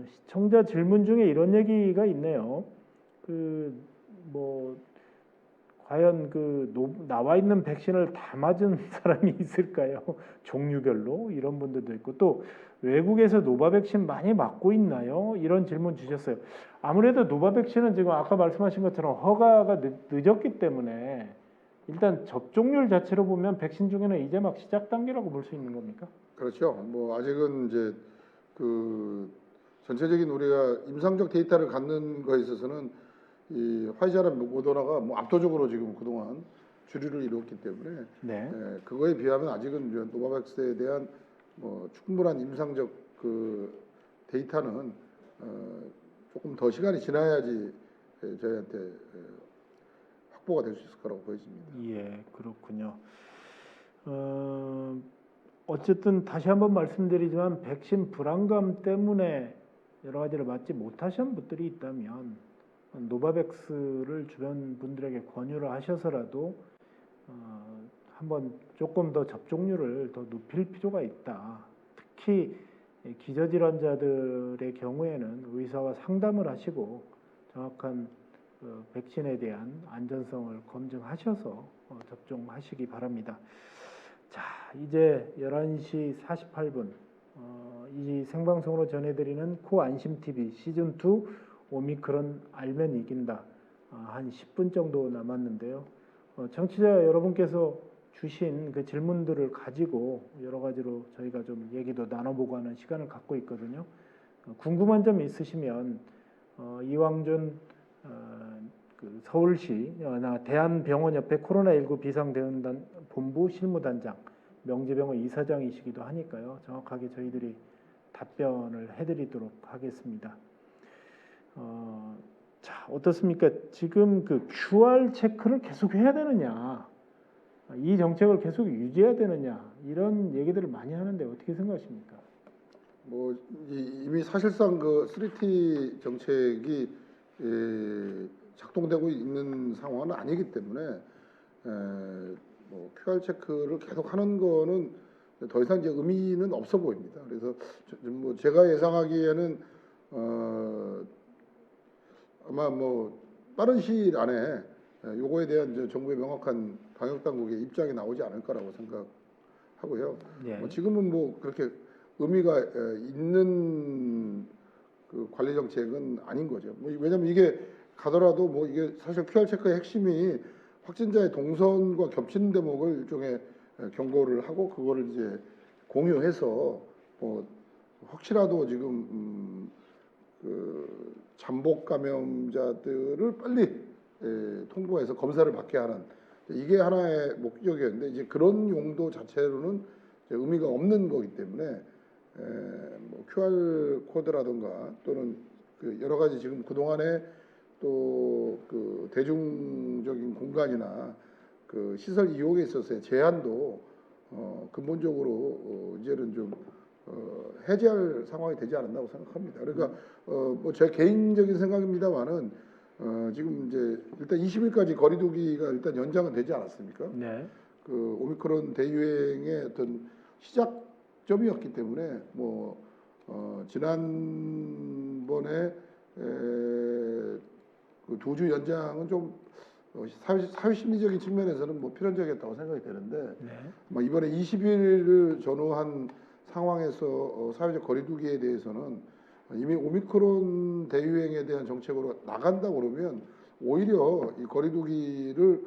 시청자 질문 중에 이런 얘기가 있네요. 과연 나와 있는 백신을 다 맞은 사람이 있을까요? 종류별로 이런 분들도 있고 또 외국에서 노바백신 많이 맞고 있나요? 이런 질문 주셨어요. 아무래도 노바백신은 지금 아까 말씀하신 것처럼 허가가 늦었기 때문에 일단 접종률 자체로 보면 백신 중에는 이제 막 시작 단계라고 볼 수 있는 겁니까? 그렇죠. 뭐 아직은 이제 그 전체적인 우리가 임상적 데이터를 갖는 거에 있어서는 이 화이자나 모더나가 뭐 압도적으로 지금 그동안 주류를 이루었기 때문에 네. 그거에 비하면 아직은 이제 노바백스에 대한 뭐 충분한 임상적 그 데이터는 조금 더 시간이 지나야지 저희한테 확보가 될 수 있을 거라고 보여집니다. 예, 그렇군요. 어쨌든 다시 한번 말씀드리지만 백신 불안감 때문에 여러 가지를 맞지 못하신 분들이 있다면 노바백스를 주변 분들에게 권유를 하셔서라도 한번 조금 더 접종률을 더 높일 필요가 있다. 특히 기저질환자들의 경우에는 의사와 상담을 하시고 정확한 백신에 대한 안전성을 검증하셔서 접종하시기 바랍니다. 자, 이제 11시 48분 이 생방송으로 전해드리는 코 안심 TV 시즌 2 오미크론 알면 이긴다. 한 10분 정도 남았는데요. 청취자 여러분께서 주신 그 질문들을 가지고 여러 가지로 저희가 좀 얘기도 나눠보고 하는 시간을 갖고 있거든요. 궁금한 점 있으시면 이왕준 그 서울시 대한병원협회 코로나19 비상대응단 본부 실무단장 명지병원 이사장이시기도 하니까요. 정확하게 저희들이 답변을 해드리도록 하겠습니다. 자, 어떻습니까? 지금 그 QR 체크를 계속 해야 되느냐, 이 정책을 계속 유지해야 되느냐, 이런 얘기들을 많이 하는데 어떻게 생각하십니까? 뭐 이미 사실상 그 3T 정책이 작동되고 있는 상황은 아니기 때문에 뭐 QR 체크를 계속 하는 거는 더 이상 이제 의미는 없어 보입니다. 그래서 뭐 제가 예상하기에는 아마 뭐 빠른 시일 안에 요거에 대한 이제 정부의 명확한 방역 당국의 입장이 나오지 않을까라고 생각하고요. 예. 뭐 지금은 뭐 그렇게 의미가 있는 그 관리 정책은 아닌 거죠. 뭐 왜냐하면 이게 가더라도 뭐 이게 사실 QR 체크의 핵심이 확진자의 동선과 겹치는 대목을 일종의 경고를 하고 그거를 이제 공유해서 뭐 혹시라도 지금 그 잠복 감염자들을 빨리 통보해서 검사를 받게 하는 이게 하나의 목적이었는데 이제 그런 용도 자체로는 이제 의미가 없는 거기 때문에 뭐 QR 코드라든가 또는 그 여러 가지 지금 그 동안에 또 그 대중적인 공간이나 그 시설 이용에 있어서의 제한도 근본적으로 이제는 좀 해제할 상황이 되지 않았나고 생각합니다. 그러니까 뭐 제 개인적인 생각입니다만은 지금 이제 일단 20일까지 거리두기가 일단 연장은 되지 않았습니까? 네. 그 오미크론 대유행의 어떤 시작점이었기 때문에 뭐 지난번에 그 2주 연장은 좀 사회 심리적인 측면에서는 뭐 필연적이었다고 생각이 되는데 네. 뭐 이번에 20일을 전후한 상황에서 사회적 거리두기에 대해서는 이미 오미크론 대유행에 대한 정책으로 나간다 그러면 오히려 이 거리두기를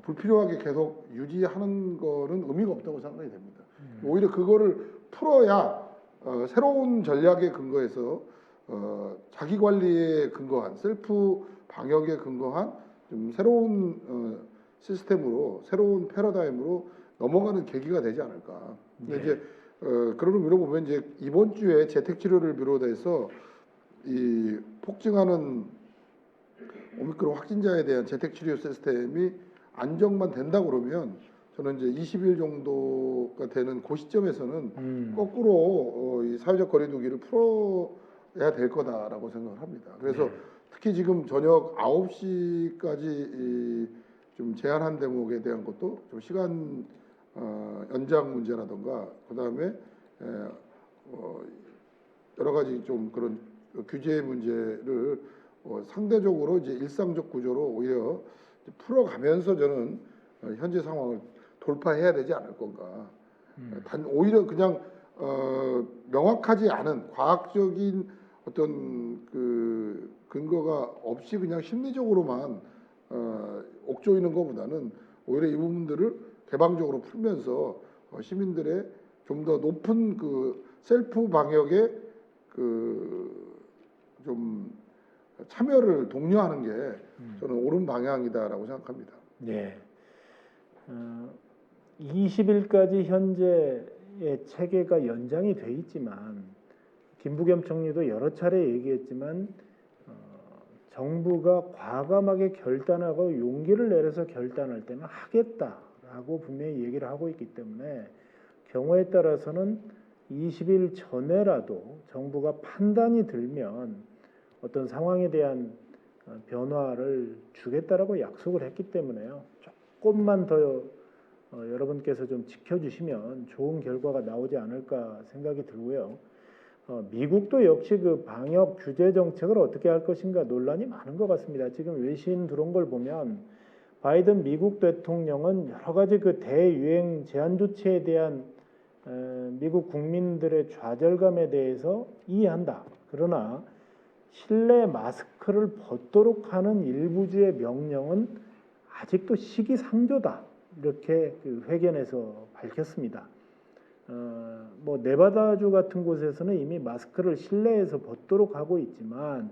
불필요하게 계속 유지하는 거는 의미가 없다고 생각이 됩니다. 오히려 그거를 풀어야 새로운 전략에 근거해서 자기 관리에 근거한 셀프 방역에 근거한 좀 새로운 시스템으로 새로운 패러다임으로 넘어가는 계기가 되지 않을까. 근데 네. 이제 그런 의미로 보면 이제 이번 주에 재택 치료를 비롯해서 이 폭증하는 오미크론 확진자에 대한 재택 치료 시스템이 안정만 된다 그러면 저는 이제 20일 정도가 되는 그 시점에서는 거꾸로 이 사회적 거리두기를 풀어야 될 거다라고 생각을 합니다. 그래서 네. 특히 지금 저녁 9시까지 좀 제한한 대목에 대한 것도 좀 시간 연장 문제라든가 그다음에 여러 가지 좀 그런 규제 문제를 상대적으로 이제 일상적 구조로 오히려 풀어가면서 저는 현재 상황을 돌파해야 되지 않을 건가. 단 오히려 그냥 명확하지 않은 과학적인 어떤 그 근거가 없이 그냥 심리적으로만 옥조이는 것보다는 오히려 이 부분들을 개방적으로 풀면서 시민들의 좀 더 높은 그 셀프 방역에 그 좀 참여를 독려하는 게 저는 옳은 방향이다라고 생각합니다. 네. 20일까지 현재의 체계가 연장이 돼 있지만 김부겸 총리도 여러 차례 얘기했지만 정부가 과감하게 결단하고 용기를 내려서 결단할 때는 하겠다라고 분명히 얘기를 하고 있기 때문에 경우에 따라서는 20일 전에라도 정부가 판단이 들면 어떤 상황에 대한 변화를 주겠다라고 약속을 했기 때문에요. 조금만 더 여러분께서 좀 지켜주시면 좋은 결과가 나오지 않을까 생각이 들고요. 미국도 역시 그 방역 규제 정책을 어떻게 할 것인가 논란이 많은 것 같습니다. 지금 외신 들어온 걸 보면 바이든 미국 대통령은 여러 가지 그 대유행 제한 조치에 대한 미국 국민들의 좌절감에 대해서 이해한다. 그러나 실내 마스크를 벗도록 하는 일부주의 명령은 아직도 시기상조다. 이렇게 그 회견에서 밝혔습니다. 뭐 네바다주 같은 곳에서는 이미 마스크를 실내에서 벗도록 하고 있지만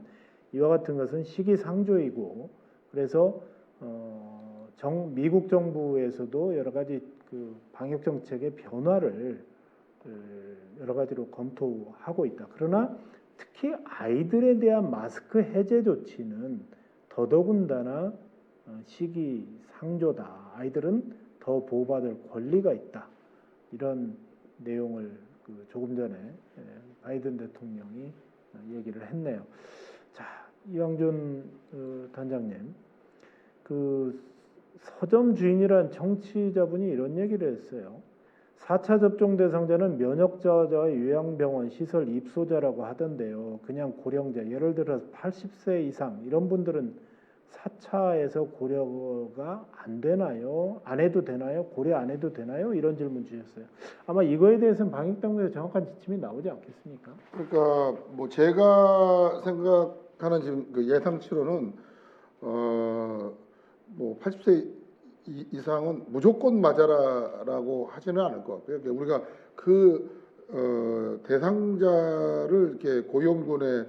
이와 같은 것은 시기상조이고 그래서 미국 정부에서도 여러 가지 그 방역 정책의 변화를 여러 가지로 검토하고 있다. 그러나 특히 아이들에 대한 마스크 해제 조치는 더더군다나 시기상조다. 아이들은 더 보호받을 권리가 있다. 이런 내용을 조금 전에 바이든 대통령이 얘기를 했네요. 자, 이왕준 단장님, 그 서점 주인이란 청취자분이 이런 얘기를 했어요. 4차 접종 대상자는 면역자와 요양병원 시설 입소자라고 하던데요. 그냥 고령자, 예를 들어서 80세 이상 이런 분들은 4차에서 고려가 안 되나요? 안 해도 되나요? 고려 안 해도 되나요? 이런 질문 주셨어요. 아마 이거에 대해서는 방역당국에서 정확한 지침이 나오지 않겠습니까? 그러니까 뭐 제가 생각하는 지금 그 예상치로는 뭐 80세 이상은 무조건 맞아라라고 하지는 않을 것 같고요. 그러니까 우리가 대상자를 이렇게 고위험군에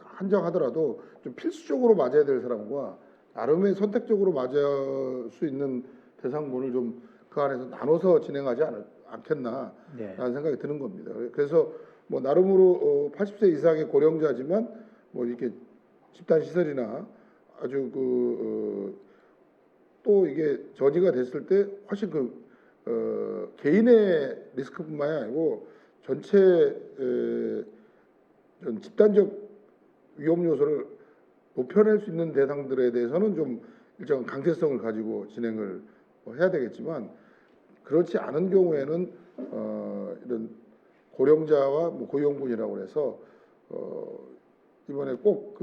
한정하더라도 좀 필수적으로 맞아야 될 사람과 나름의 선택적으로 맞을 수 있는 대상군을 좀 그 안에서 나눠서 진행하지 않겠나라는 네. 생각이 드는 겁니다. 그래서 뭐 나름으로 80세 이상의 고령자지만 뭐 이렇게 집단 시설이나 아주 또 이게 전이가 됐을 때 훨씬 개인의 리스크뿐만이 아니고 전체 집단적 위험 요소를 높여낼 수 있는 대상들에 대해서는 좀 일정한 강제성을 가지고 진행을 해야 되겠지만 그렇지 않은 경우에는 이런 고령자와 뭐 고위험군이라고 해서 이번에 꼭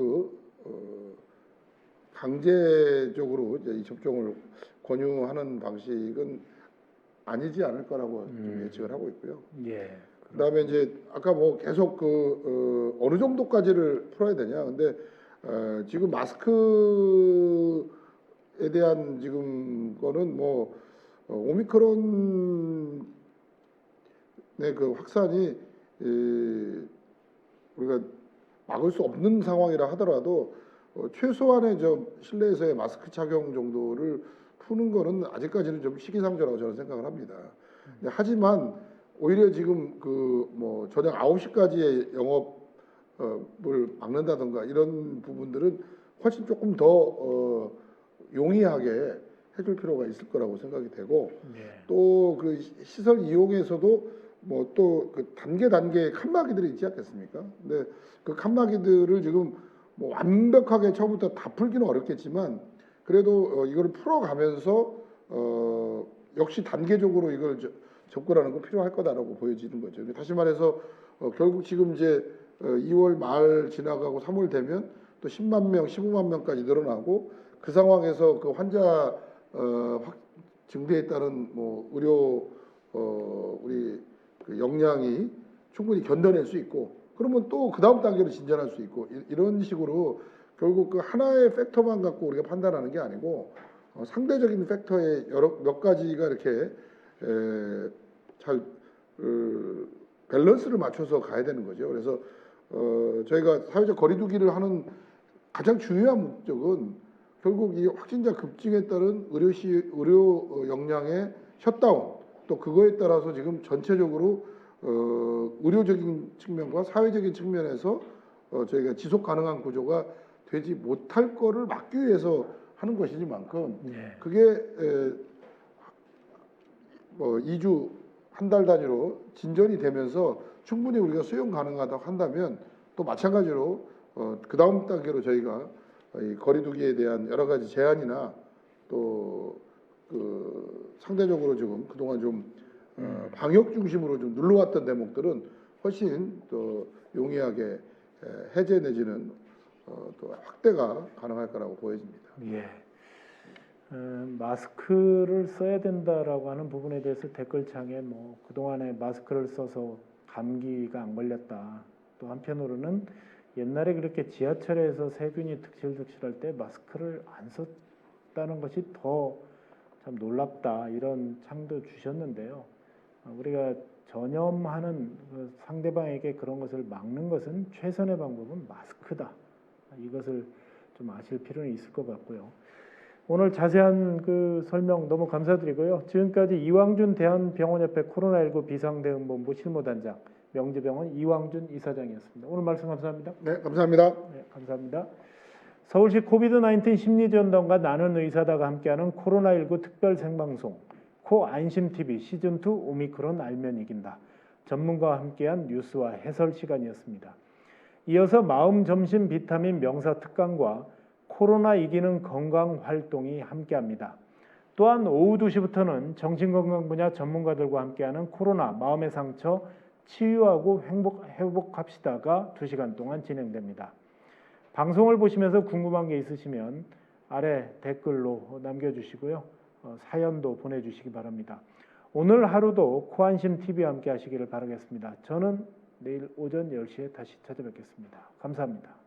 강제적으로 이제 이 접종을 권유하는 방식은 아니지 않을 거라고 좀 예측을 하고 있고요. 예. 그다음에 이제 아까 뭐 계속 어느 정도까지를 풀어야 되냐. 근데 지금 마스크에 대한 지금 거는 뭐 오미크론의 그 확산이 우리가 막을 수 없는 상황이라 하더라도 최소한의 실내에서의 마스크 착용 정도를 푸는 거는 아직까지는 좀 시기상조라고 저는 생각을 합니다. 하지만 오히려 지금 뭐 저녁 9시까지의 영업을 막는다든가 이런 부분들은 훨씬 조금 더 용이하게 해줄 필요가 있을 거라고 생각이 되고 또 그 시설 이용에서도 뭐 또 그 단계의 칸막이들이 있지 않겠습니까? 근데 그 칸막이들을 지금 뭐 완벽하게 처음부터 다 풀기는 어렵겠지만 그래도 이걸 풀어가면서 역시 단계적으로 이걸 접근하는 건 필요할 거다라고 보여지는 거죠. 다시 말해서 결국 지금 이제 2월 말 지나가고 3월 되면 또 10만 명, 15만 명까지 늘어나고 그 상황에서 그 환자 증대에 따른 뭐 의료 우리 그 역량이 충분히 견뎌낼 수 있고 그러면 또 그 다음 단계로 진전할 수 있고 이런 식으로 결국 그 하나의 팩터만 갖고 우리가 판단하는 게 아니고 상대적인 팩터의 몇 가지가 이렇게 잘 밸런스를 맞춰서 가야 되는 거죠. 그래서 저희가 사회적 거리두기를 하는 가장 중요한 목적은 결국 이 확진자 급증에 따른 의료 역량의 셧다운 또 그거에 따라서 지금 전체적으로 의료적인 측면과 사회적인 측면에서 저희가 지속 가능한 구조가 되지 못할 거를 막기 위해서 하는 것이지만큼 그게 뭐 2주 한 달 단위로 진전이 되면서 충분히 우리가 수용 가능하다고 한다면 또 마찬가지로 그 다음 단계로 저희가 이 거리두기에 대한 여러 가지 제한이나 또 상대적으로 지금 그동안 좀 방역 중심으로 좀 눌러왔던 대목들은 훨씬 더 용이하게 해제 내지는 또 확대가 가능할 거라고 보여집니다. 예. 마스크를 써야 된다라고 하는 부분에 대해서 댓글창에 뭐 그동안에 마스크를 써서 감기가 안 걸렸다. 또 한편으로는 옛날에 그렇게 지하철에서 세균이 득실득실할 때 마스크를 안 썼다는 것이 더 참 놀랍다 이런 창도 주셨는데요. 우리가 전염하는 그 상대방에게 그런 것을 막는 것은 최선의 방법은 마스크다. 이것을 좀 아실 필요는 있을 것 같고요. 오늘 자세한 그 설명 너무 감사드리고요. 지금까지 이왕준 대한병원협회 코로나19 비상대응본부 실무단장, 명지병원 이왕준 이사장이었습니다. 오늘 말씀 감사합니다. 네, 감사합니다. 네, 감사합니다. 서울시 코비드-19 심리전담과 나는 의사다가 함께하는 코로나19 특별 생방송 코안심TV 시즌2 오미크론 알면 이긴다. 전문가와 함께한 뉴스와 해설 시간이었습니다. 이어서 마음 점심 비타민 명사 특강과 코로나 이기는 건강 활동이 함께합니다. 또한 오후 2시부터는 정신건강 분야 전문가들과 함께하는 코로나 마음의 상처 치유하고 회복합시다가 2시간 동안 진행됩니다. 방송을 보시면서 궁금한 게 있으시면 아래 댓글로 남겨주시고요. 사연도 보내주시기 바랍니다. 오늘 하루도 코안심TV와 함께 하시기를 바라겠습니다. 저는 내일 오전 10시에 다시 찾아뵙겠습니다. 감사합니다.